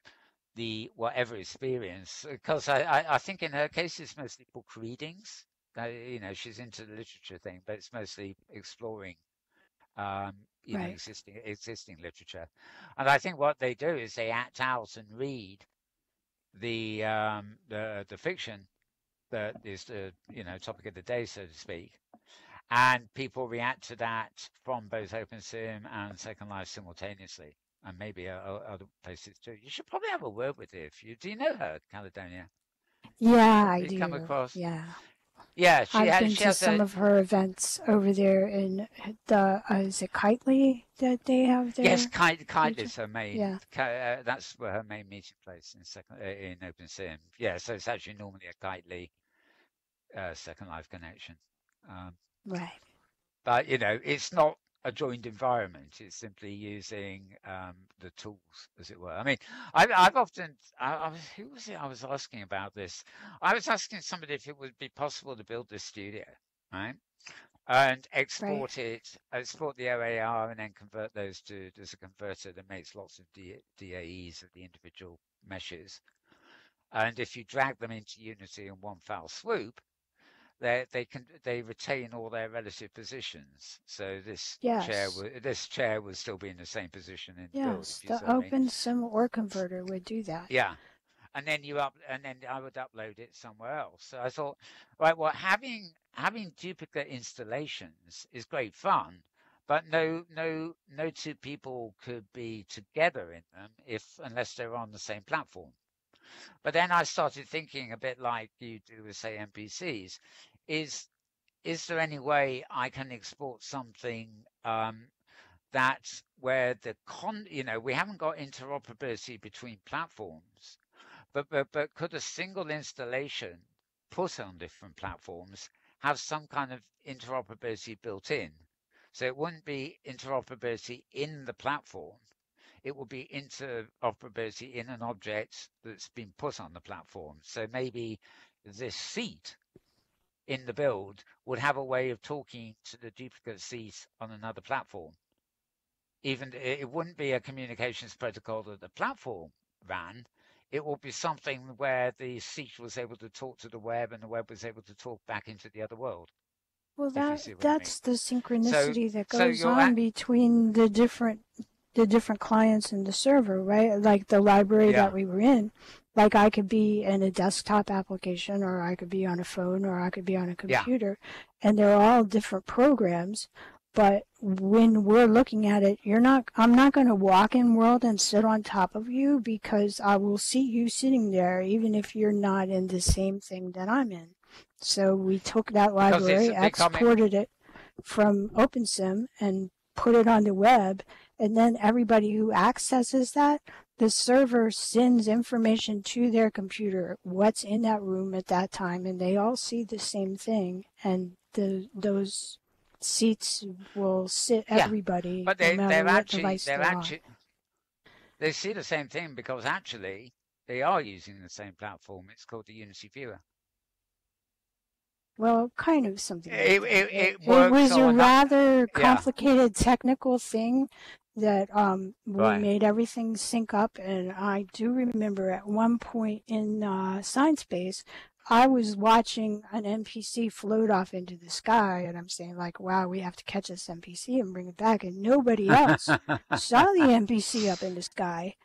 the whatever experience, because I think in her case it's mostly book readings. You know, she's into the literature thing, but it's mostly exploring, you know, existing literature. And I think what they do is they act out and read the fiction that is the, you know, topic of the day, so to speak, and people react to that from both OpenSim and Second Life simultaneously, and maybe other places too. You should probably have a word with her. Do you know her, Caledonia? Yeah, I do. Come across? Yeah. Yeah, I've been to some of her events over there in the is it Kitely that they have there? Yes, Kitely's her main. Yeah. That's where her main meeting place in OpenSim. Yeah, so it's actually normally a Kitely Second Life connection. Right. But, you know, it's not a joined environment. It's simply using the tools, as it were. I mean, I've often, who was it I was asking about this? I was asking somebody if it would be possible to build this studio, right? And export export the OAR and then convert those to, there's a converter that makes lots of DAEs of the individual meshes. And if you drag them into Unity in one foul swoop, they retain all their relative positions. So this Yes. chair would still be in the same position in the build, Yes. if you see The what I mean. OpenSim or converter would do that. Yeah. And then I would upload it somewhere else. So I thought, right, well, having duplicate installations is great fun, but no two people could be together in them unless they're on the same platform. But then I started thinking a bit like you do with, say, NPCs. Is there any way I can export something that where we haven't got interoperability between platforms, but could a single installation put on different platforms have some kind of interoperability built in? So it wouldn't be interoperability in the platform, it will be interoperability in an object that's been put on the platform. So maybe this seat in the build would have a way of talking to the duplicate seat on another platform. Even it wouldn't be a communications protocol that the platform ran. It will be something where the seat was able to talk to the web and the web was able to talk back into the other world. Well, If you see what I mean. that's the synchronicity that So goes on between the different clients in the server, right? Like the library that we were in. Like I could be in a desktop application, or I could be on a phone, or I could be on a computer, and they're all different programs. But when we're looking at it, I'm not going to walk in World and sit on top of you, because I will see you sitting there even if you're not in the same thing that I'm in. So we took that library, exported it from OpenSim, and put it on the web. And then everybody who accesses that, the server sends information to their computer, what's in that room at that time, and they all see the same thing. And those seats will sit everybody, but no matter what device they're on. They see the same thing because actually they are using the same platform. It's called the Unity Viewer. Well, kind of something like it was a rather complicated technical thing that we made everything sync up. And I do remember at one point in Science Base, I was watching an NPC float off into the sky, and I'm saying, like, wow, we have to catch this NPC and bring it back. And nobody else saw the NPC up in the sky.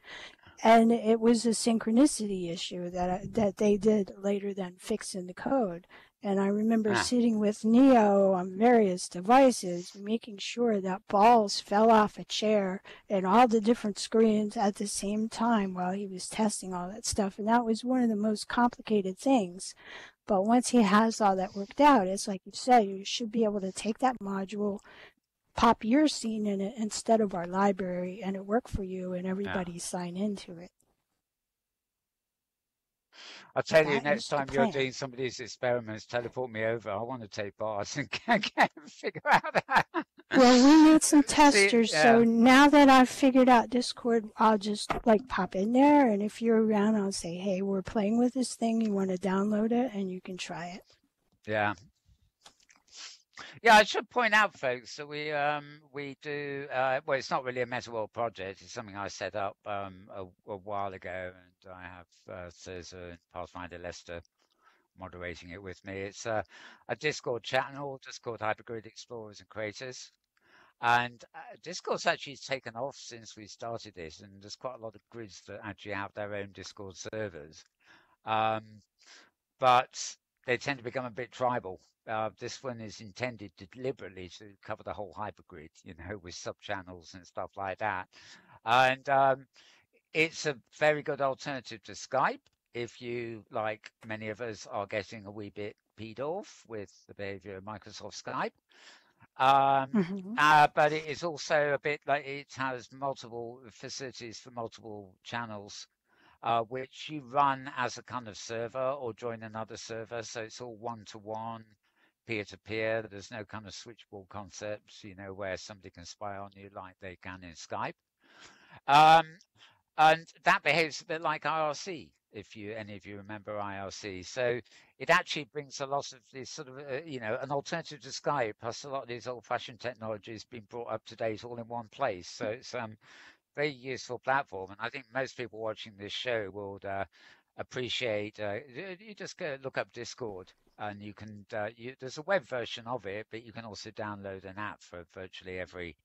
And it was a synchronicity issue that they did later than fix in the code. And I remember sitting with Neo on various devices, making sure that balls fell off a chair and all the different screens at the same time while he was testing all that stuff. And that was one of the most complicated things. But once he has all that worked out, it's like you said, you should be able to take that module, pop your scene in it instead of our library, and it work for you, and everybody sign into it. I'll tell you, next time you're doing some of these experiments, teleport me over. I want to take bars and figure out that. Well, we need some testers, so now that I've figured out Discord, I'll just pop in there, and if you're around, I'll say, hey, we're playing with this thing, you want to download it, and you can try it. Yeah. Yeah, I should point out, folks, that we do, well, it's not really a Meta World project. It's something I set up a while ago, and I have Cesar and Pathfinder Lester moderating it with me. It's a Discord channel just called Hypergrid Explorers and Creators. And Discord's actually taken off since we started this, and there's quite a lot of grids that actually have their own Discord servers. But they tend to become a bit tribal. This one is intended deliberately to cover the whole hypergrid, with sub-channels and stuff like that. And it's a very good alternative to Skype if you, like many of us, are getting a wee bit peed off with the behavior of Microsoft Skype. But it is also a bit like it has multiple facilities for multiple channels, which you run as a kind of server or join another server. So it's all one-to-one, peer-to-peer. There's no kind of switchboard concepts, where somebody can spy on you like they can in Skype. And that behaves a bit like IRC, if any of you remember IRC. So it actually brings a lot of this sort of, an alternative to Skype, plus a lot of these old-fashioned technologies being brought up to date all in one place. So it's very useful platform, and I think most people watching this show will appreciate, you just go look up Discord, and you can there's a web version of it, but you can also download an app for virtually every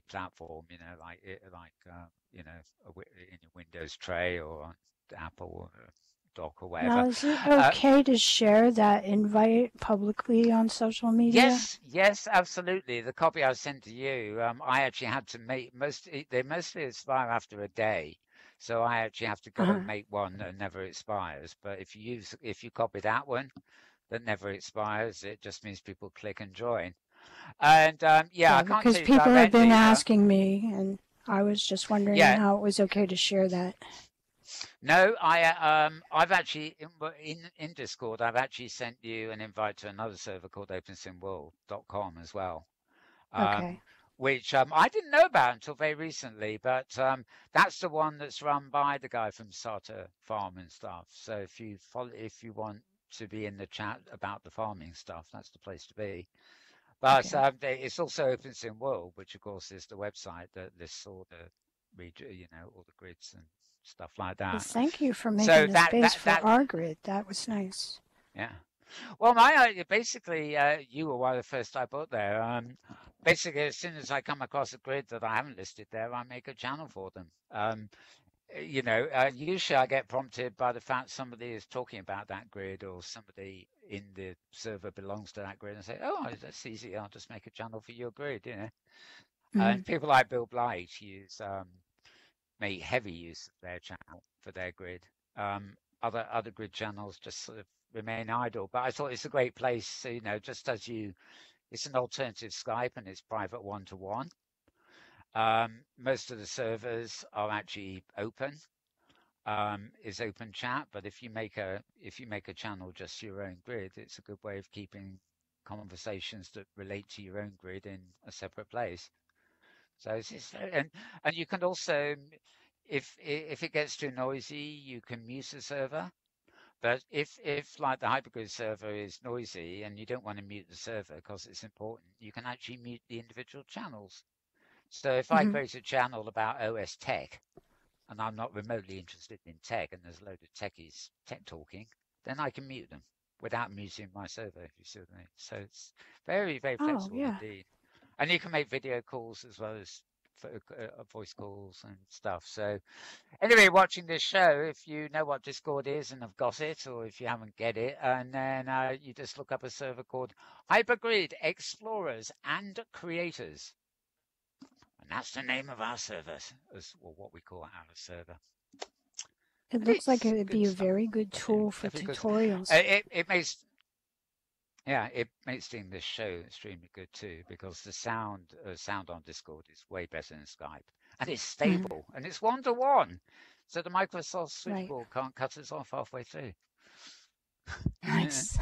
platform. You know, in your Windows tray or on Apple or dock or whatever. Now, is it okay to share that invite publicly on social media? Yes, absolutely. The copy I sent to you, I actually had to make they mostly expire after a day. So I actually have to go and make one that never expires. But if you copy that one that never expires, it just means people click and join. And I can't because tell you people have been directly, asking me, and I was just wondering how it was okay to share that. No, I've actually in Discord I've actually sent you an invite to another server called OpenSimWorld.com as well. Okay. Which I didn't know about until very recently, but that's the one that's run by the guy from Sata Farm and stuff. So if you want to be in the chat about the farming stuff, that's the place to be. But it's also OpenSimWorld, which of course is the website that lists all the all the grids and stuff like that. Well, thank you for making the space for our grid. That was nice. Yeah. Well, basically, you were one of the first I put there. Basically, as soon as I come across a grid that I haven't listed there, I make a channel for them. Usually I get prompted by the fact somebody is talking about that grid, or somebody in the server belongs to that grid, and say, "Oh, that's easy. I'll just make a channel for your grid." You know, and people like Bill Blight make heavy use of their channel for their grid. Other grid channels just sort of remain idle. But I thought it's a great place, just as it's an alternative Skype and it's private one-to-one. Most of the servers are actually open, is open chat. But if you make a channel just your own grid, it's a good way of keeping conversations that relate to your own grid in a separate place. So and you can also, if it gets too noisy, you can mute the server. But if like the hypergrid server is noisy and you don't want to mute the server because it's important, you can actually mute the individual channels. So if I create a channel about OS tech, and I'm not remotely interested in tech, and there's a load of techies tech talking, then I can mute them without muting my server, if you see what I mean. So it's very, very flexible indeed. And you can make video calls as well as voice calls and stuff. So anyway, watching this show, if you know what Discord is and have got it, or if you haven't get it, and then you just look up a server called Hypergrid Explorers and Creators. And that's the name of our server, or what we call our server. It looks like it would be a very good tool for tutorials. It makes doing this show extremely good too, because the sound on Discord is way better than Skype, and it's stable, and it's one-to-one, so the Microsoft switchboard can't cut us off halfway through. Nice.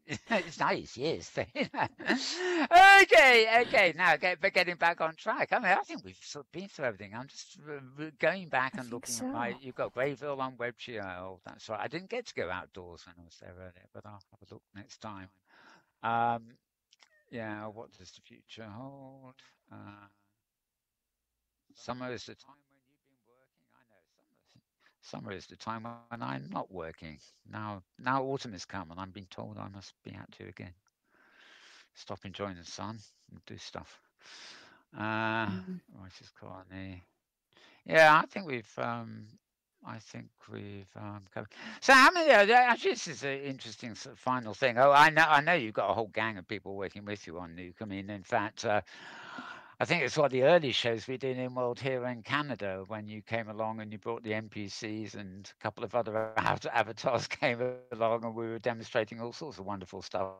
It's nice, yes. Okay. Now, getting back on track. I mean, I think we've sort of been through everything. I'm just going back and looking at you've got Grayville on WebGL. That's right. I didn't get to go outdoors when I was there earlier, but I'll have a look next time. What does the future hold? Summer is the time when you've been working. I know summer is the time when I'm not working. Now autumn has come, and I'm being told I must be out to again. Stop enjoying the sun and do stuff. Writer's Colony. Yeah, I think we've covered. So how many? Actually, this is an interesting sort of final thing. Oh, I know you've got a whole gang of people working with you on Nuke. I mean, in fact, I think it's one of the early shows we did in Inworld here in Canada, when you came along and you brought the NPCs, and a couple of other avatars came along, and we were demonstrating all sorts of wonderful stuff.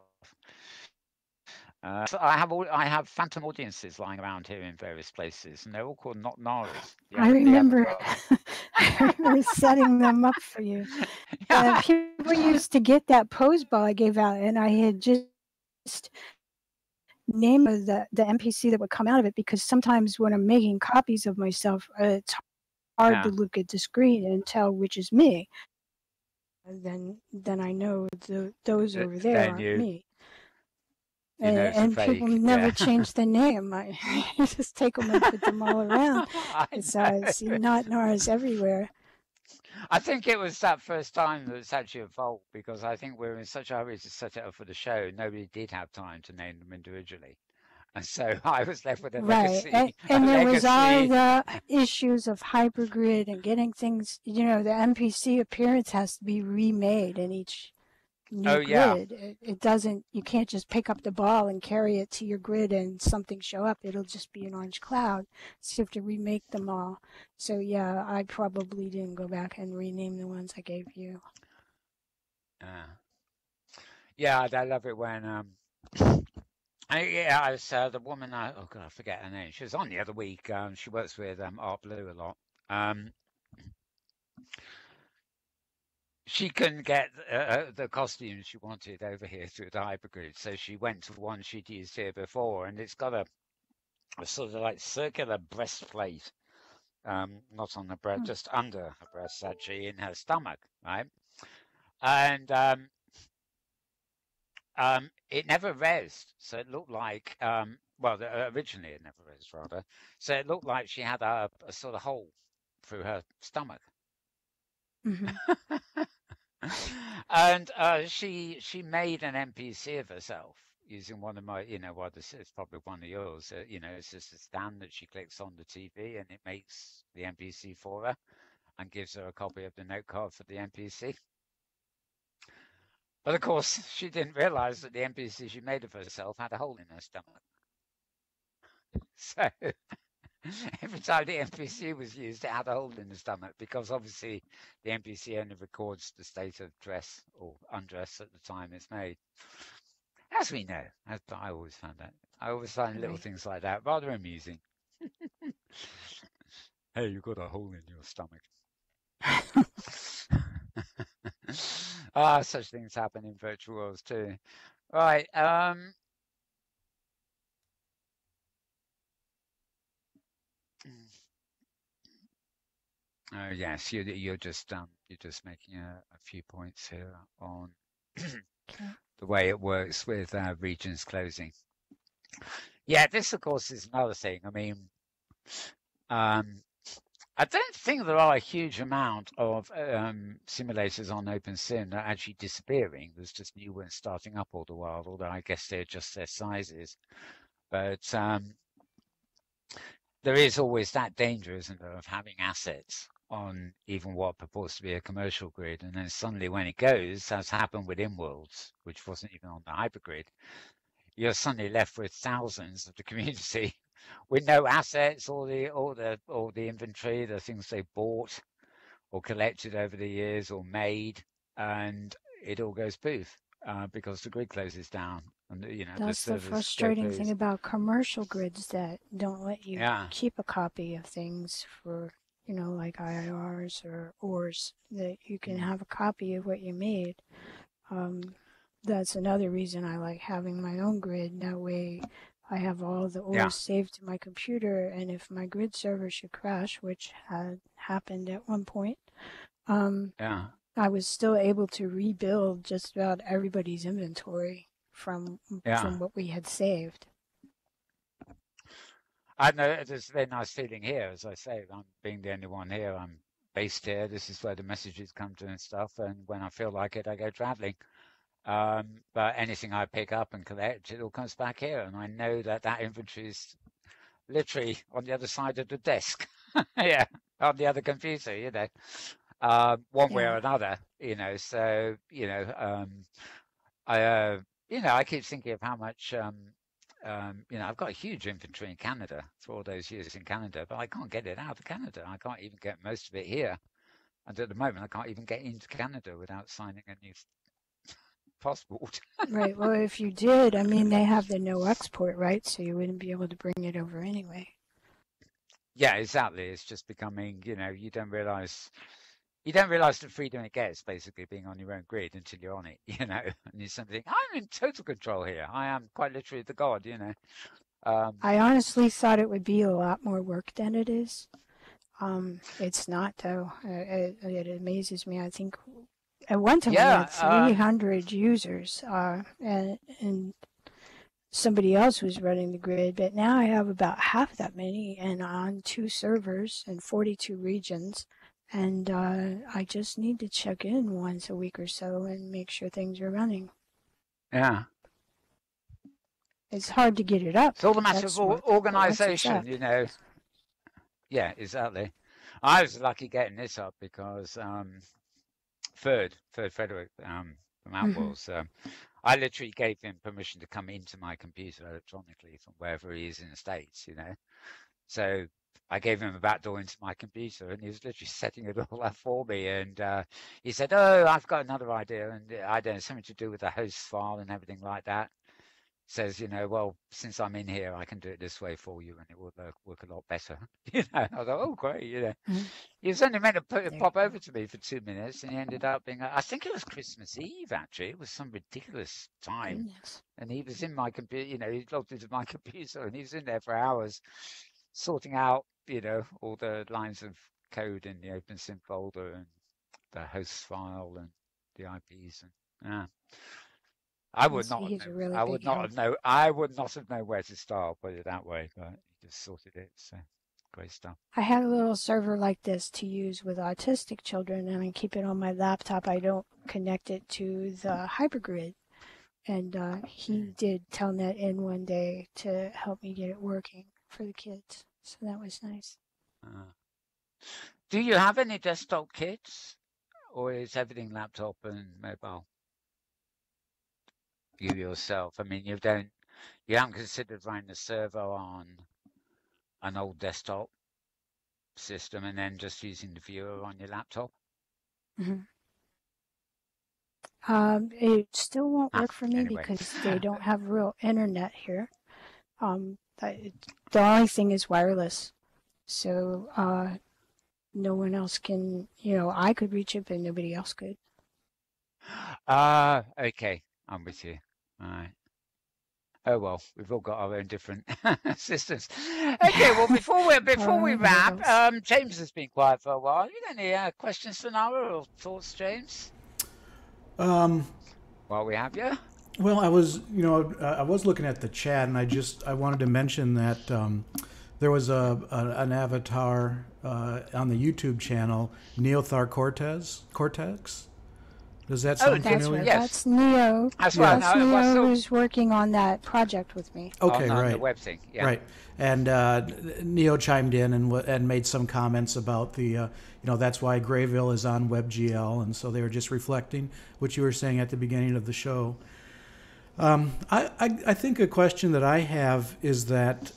So I have phantom audiences lying around here in various places, and they're all called Not Naras. I remember setting them up for you. People used to get that pose ball I gave out, and I had just named the NPC that would come out of it, because sometimes when I'm making copies of myself, it's hard to look at the screen and tell which is me. And then I know those over there aren't me. And people never change the name. I just take them and put them all around. So I see Not Naras everywhere. I think it was that first time that it's actually a fault because I think we were in such a hurry to set it up for the show. Nobody did have time to name them individually. And so I was left with a Right. legacy, a And there was all legacy. the issues of hypergrid and getting things, the MPC appearance has to be remade in each new Oh, yeah. grid. It doesn't, you can't just pick up the ball and carry it to your grid and something show up. It'll just be an orange cloud. So you have to remake them all. So yeah, I probably didn't go back and rename the ones I gave you. Yeah, I love it when I was the woman. Oh God, I forget her name. She was on the other week. She works with Art Blue a lot. She couldn't get the costumes she wanted over here through the hypergrid, so she went to one she'd used here before, and it's got a sort of like circular breastplate, not on the breast, just under her breast, actually, in her stomach, right? And it never rezzed, so it looked like, well, originally it never rezzed, rather. So it looked like she had a sort of hole through her stomach. Mm-hmm. And she made an NPC of herself using one of my, it's probably one of yours. It's just a stand that she clicks on the TV and it makes the NPC for her and gives her a copy of the note card for the NPC. But of course, she didn't realize that the NPC she made of herself had a hole in her stomach. So every time the NPC was used, it had a hole in the stomach because obviously the NPC only records the state of dress or undress at the time it's made. As we know, I always found that. I always find little things like that rather amusing. Hey, you've got a hole in your stomach. Such things happen in virtual worlds too. Right. Oh yes, you're just making a few points here on the way it works with regions closing. Yeah, this of course is another thing. I mean, I don't think there are a huge amount of simulators on OpenSim that are actually disappearing. There's just new ones starting up all the while, although I guess they adjust their sizes. But there is always that danger, isn't there, of having assets on even what purports to be a commercial grid, and then suddenly when it goes, as happened with Inworlds, which wasn't even on the hypergrid, you're suddenly left with thousands of the community with no assets, all the inventory, the things they bought or collected over the years or made, and it all goes poof because the grid closes down. And that's the frustrating thing about commercial grids that don't let you keep a copy of things for like IIRs or ORs, that you can have a copy of what you made. That's another reason I like having my own grid. That way I have all the ORs saved to my computer, and if my grid server should crash, which had happened at one point, I was still able to rebuild just about everybody's inventory from what we had saved. I know it's a very nice feeling here, as I say. I'm being the only one here. I'm based here. This is where the messages come to and stuff. And when I feel like it, I go traveling. But anything I pick up and collect, it all comes back here. And I know that inventory is literally on the other side of the desk. Yeah, on the other computer, one way or another, So, I keep thinking of how much, I've got a huge inventory in Canada for all those years in Canada, but I can't get it out of Canada. I can't even get most of it here. And at the moment, I can't even get into Canada without signing a new passport. Right. Well, if you did, I mean, they have the no export, right? So you wouldn't be able to bring it over anyway. Yeah, exactly. It's just becoming, you don't realize the freedom it gets basically being on your own grid until you're on it, and you suddenly think, I'm in total control here. I am quite literally the god, I honestly thought it would be a lot more work than it is. It's not, though. It amazes me. I think at one time we had 300 users, and somebody else was running the grid, but now I have about half that many and on 2 servers and 42 regions. And I just need to check in once a week or so and make sure things are running. Yeah. It's hard to get it up. It's all a matter That's of what, but once it's organisation, up, you know. Yeah, exactly. I was lucky getting this up because Third Frederick from Outwalls, I literally gave him permission to come into my computer electronically from wherever he is in the States, you know. So I gave him a back door into my computer, and he was literally setting it all up for me. And he said, "Oh, I've got another idea, and I don't know, something to do with the host file and everything like that." Says, you know, well, since I'm in here, I can do it this way for you, and it will work a lot better. You know, I thought, oh, great, you know. He was only meant to pop over to me for 2 minutes, and he ended up being, I think it was Christmas Eve, actually. It was some ridiculous time. And he was in my computer, you know, he logged into my computer, and he was in there for hours sorting out, you know, all the lines of code in the OpenSym folder and the host file and the IPs. And yeah. I would not have known. really I would not have known. I would not have known where to start, put it that way. But he just sorted it. So great stuff. I had a little server like this to use with autistic children, and I keep it on my laptop. I don't connect it to the hypergrid. And he did Telnet in one day to help me get it working for the kids. So that was nice. Do you have any desktop kits, or is everything laptop and mobile? You yourself, I mean, you haven't considered running the server on an old desktop system and then just using the viewer on your laptop? It still won't work for me anyway. because they don't have real internet here. The only thing is wireless, so no one else can, you know, I could reach it, but nobody else could. Okay, I'm with you. All right. Oh well, we've all got our own different systems. Okay, well before we wrap, James has been quiet for a while. You got any questions for Nara or thoughts, James? While we have you. Well, I was looking at the chat, and I wanted to mention that there was an avatar on the YouTube channel, Neothar Cortex. Does that sound familiar? Right. That's Neo. That's right. Neo was working on that project with me. Okay, on right. the web thing, yeah. Right. And Neo chimed in and made some comments about the, that's why Grayville is on WebGL, and so they were just reflecting what you were saying at the beginning of the show. I think a question that I have is that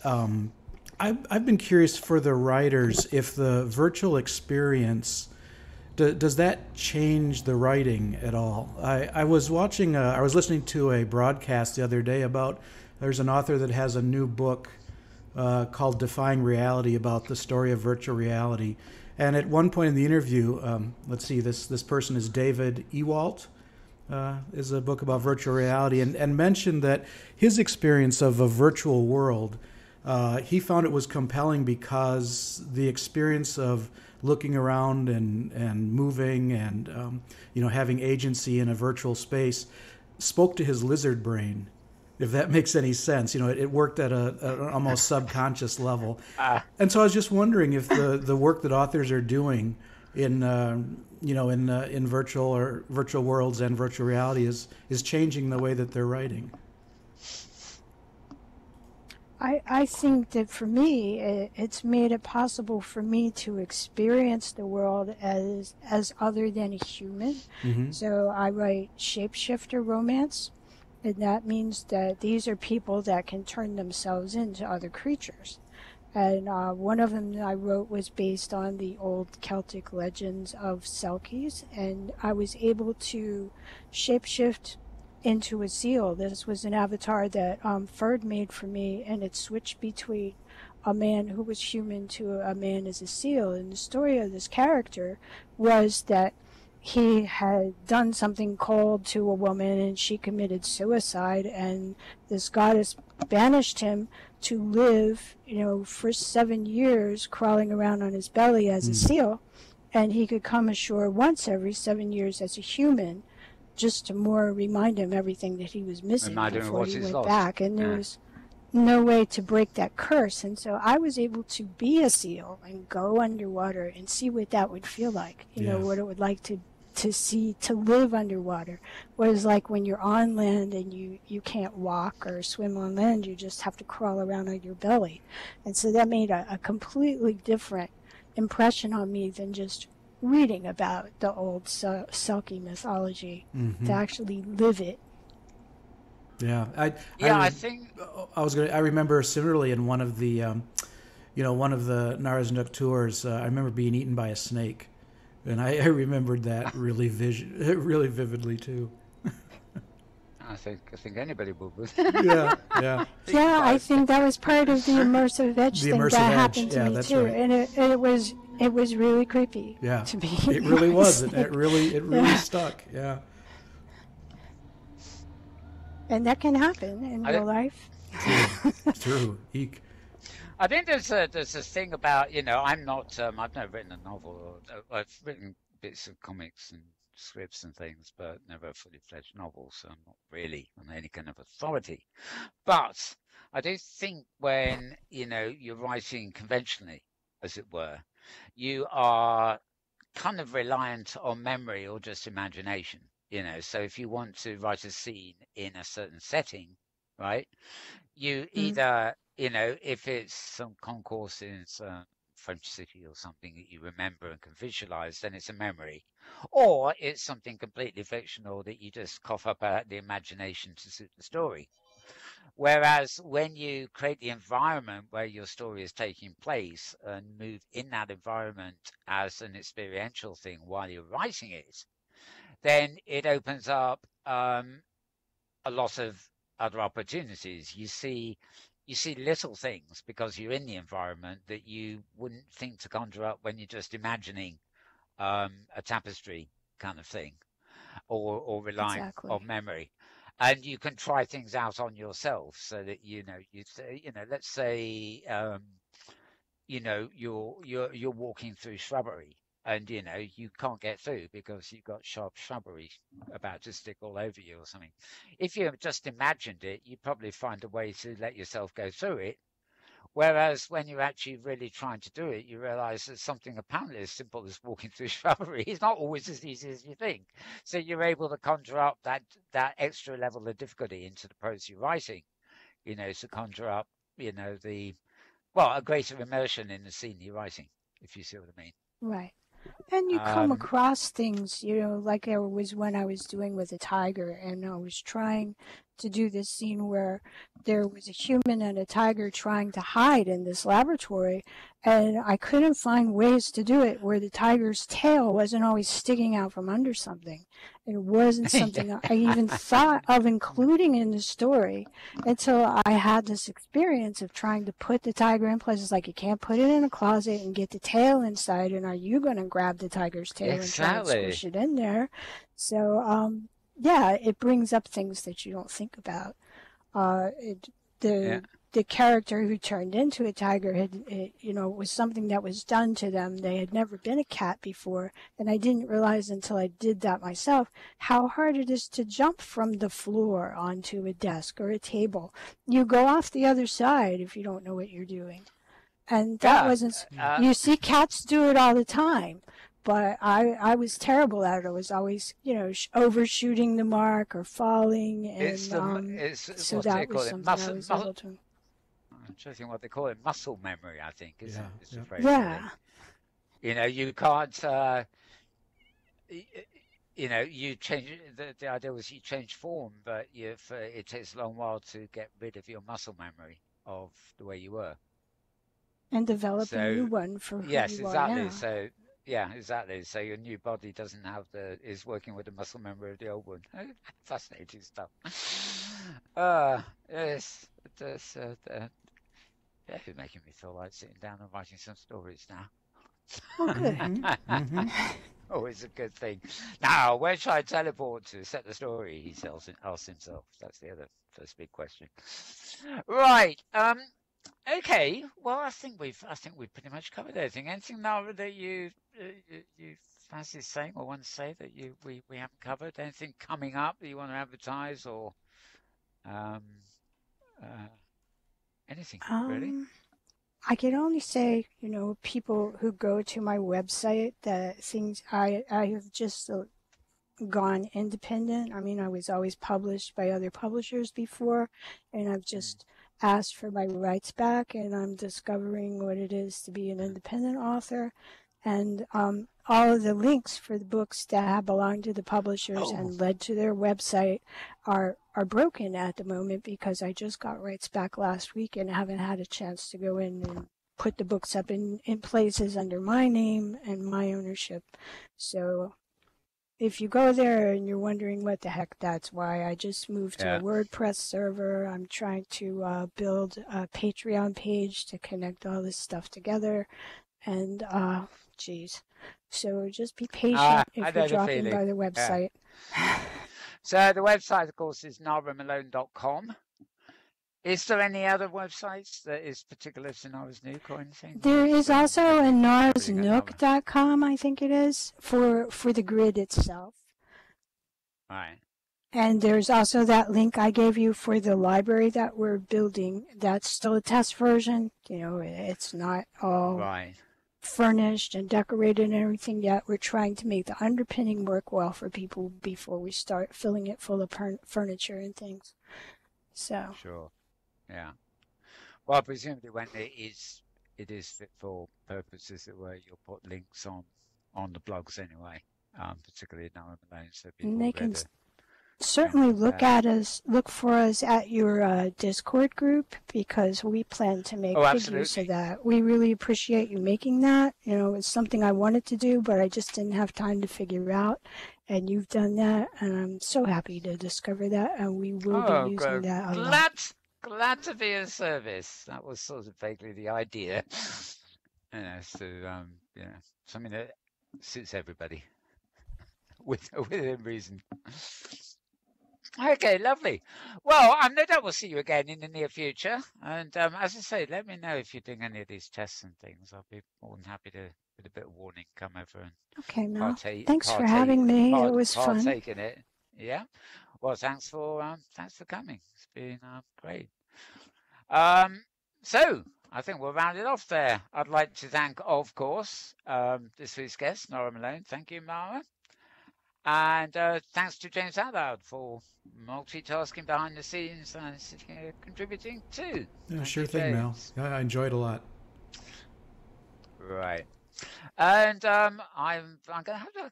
I've been curious for the writers if the virtual experience, does that change the writing at all? I was listening to a broadcast the other day about, there's an author that has a new book called Defying Reality about the story of virtual reality. And at one point in the interview, let's see, this person is David Ewalt, is a book about virtual reality, and mentioned that his experience of a virtual world, he found it was compelling because the experience of looking around and moving and having agency in a virtual space spoke to his lizard brain, if that makes any sense. It worked at an almost subconscious level. And so I was just wondering if the work that authors are doing in virtual worlds and virtual reality is changing the way that they're writing. I think that for me, it's made it possible for me to experience the world as other than a human. Mm-hmm. So I write shapeshifter romance, and that means that these are people that can turn themselves into other creatures. And one of them that I wrote was based on the old Celtic legends of Selkies, and I was able to shapeshift into a seal. This was an avatar that Ferd made for me, and it switched between a man who was human to a man as a seal. And the story of this character was that he had done something cold to a woman, and she committed suicide, and this goddess banished him to live, for 7 years crawling around on his belly as a seal, and he could come ashore once every 7 years as a human, just to more remind him everything that he was missing before he went back. And there was no way to break that curse. And so I was able to be a seal and go underwater and see what that would feel like, what it would like to live underwater. Whereas like when you're on land and you can't walk or swim on land, you just have to crawl around on your belly. And so that made a completely different impression on me than just reading about the old Selkie mythology, to actually live it. Yeah, I think I remember similarly in one of the one of the Nara's Nook tours. I remember being eaten by a snake, and I remembered that really really vividly too. I think anybody would. Yeah, yeah. Yeah, I think that was part of the immersive edge The thing immersive that edge, happened to yeah, me that's too, right. and it was really creepy. Yeah, to me. it really was. It really stuck. Yeah. And that can happen in real life. True. Eek. I think there's a thing about, I'm not I've never written a novel. I've written bits of comics and scripts and things, but never a fully fledged novel, so I'm not really on any kind of authority. But I do think when you're writing conventionally, as it were, you are kind of reliant on memory or just imagination. So if you want to write a scene in a certain setting, right, you either, if it's some concourse in some French city or something that you remember and can visualize, then it's a memory. Or it's something completely fictional that you just cough up out the imagination to suit the story. Whereas when you create the environment where your story is taking place and move in that environment as an experiential thing while you're writing it, then it opens up a lot of other opportunities. You see little things because you're in the environment that you wouldn't think to conjure up when you're just imagining a tapestry kind of thing, or relying Exactly. on memory. And you can try things out on yourself so that let's say you're walking through shrubbery, and you can't get through because you've got sharp shrubbery about to stick all over you or something. If you just imagined it, you'd probably find a way to let yourself go through it. Whereas when you're actually really trying to do it, you realize that something apparently as simple as walking through shrubbery is not always as easy as you think. So you're able to conjure up that extra level of difficulty into the prose you're writing, to conjure up, a greater immersion in the scene you're writing, if you see what I mean. Right. And you come across things, like there was when I was doing with a tiger, and I was trying to do this scene where there was a human and a tiger trying to hide in this laboratory, and I couldn't find ways to do it where the tiger's tail wasn't always sticking out from under something. It wasn't something I even thought of including in the story until I had this experience of trying to put the tiger in places like you can't put it in a closet and get the tail inside, and are you going to grab the tiger's tail and try and squish it in there? So, yeah, it brings up things that you don't think about. The character who turned into a tiger was something that was done to them. They had never been a cat before, and I didn't realize until I did that myself how hard it is to jump from the floor onto a desk or a table. You go off the other side if you don't know what you're doing. And that wasn't, you see cats do it all the time. But I was terrible at it. I was always, overshooting the mark or falling, and So that was something I was able to. I'm trying to think what they call it. Muscle memory, I think, is the phrase. Yeah. You can't. You change. The idea was you change form, but it takes a long while to get rid of your muscle memory of the way you were. And develop a new one for who you are now. So yeah, exactly. So your new body is working with the muscle memory of the old one. Fascinating stuff. Yes, it's making me feel like sitting down and writing some stories now. Oh, good. Always a good thing. Now, where should I teleport to? Set the story, he asks himself. That's the first big question. Right. Okay, well, I think we've pretty much covered everything. Anything now that you fancy saying or want to say that we haven't covered? Anything coming up that you want to advertise or Anything, really? I can only say, people who go to my website, that things I have just gone independent. I mean, I was always published by other publishers before, and I've just asked for my rights back, and I'm discovering what it is to be an independent author. And all of the links for the books that have belonged to the publishers and led to their website are broken at the moment because I just got rights back last week and haven't had a chance to go in and put the books up in places under my name and my ownership. So if you go there and you're wondering what the heck that's why, I just moved to a WordPress server. I'm trying to build a Patreon page to connect all this stuff together. And, geez. So just be patient if you're dropping by the website. Yeah. So the website, of course, is naramalone.com. Is there any other websites that is particular to Nara's Nook or anything? There is also a narasnook.com, I think it is, for the grid itself. Right. And there's also that link I gave you for the library that we're building. That's still a test version. It's not all furnished and decorated and everything yet. We're trying to make the underpinning work well for people before we start filling it full of furniture and things. So. Sure. Yeah. Well, presumably when it is fit for purposes that where you'll put links on the blogs anyway, particularly Nara Malone, so people they can certainly look for us at your Discord group, because we plan to make big use of that. We really appreciate you making that. It's something I wanted to do, but I just didn't have time to figure out. And you've done that, and I'm so happy to discover that, and we will be using that a lot. Glad to be of service. That was sort of vaguely the idea. Something that suits everybody within reason. Okay, lovely. Well, no doubt we'll see you again in the near future. And as I say, let me know if you're doing any of these tests and things. I'll be more than happy to, with a bit of warning, come over and Mel. Thanks for having me. It was fun. Partake in it. Yeah. Well, thanks for coming. It's been great. So I think we'll round it off there. I'd like to thank, of course, this week's guest, Nara Malone. Thank you, Nara. And thanks to James Outloud for multitasking behind the scenes and contributing too. Yeah, sure thing, Mel. I enjoyed a lot. Right. And I'm going to have to...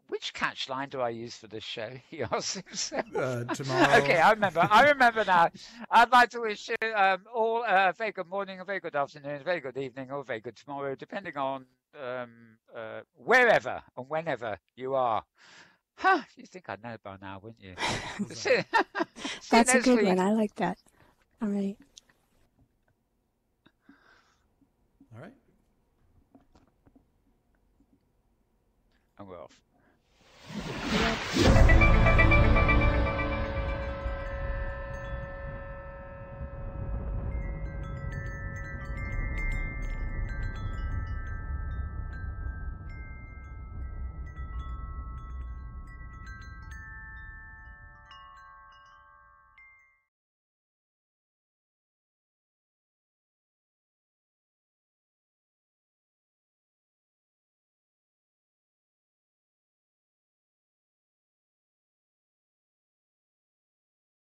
Which catch line do I use for this show? He asks. Tomorrow. Okay, I remember now. I'd like to wish you all a very good morning, a very good afternoon, a very good evening, or a very good tomorrow, depending on wherever and whenever you are. You think I'd know by now, wouldn't you? That's a good one. I like that. All right. All right. And we're off. Yep.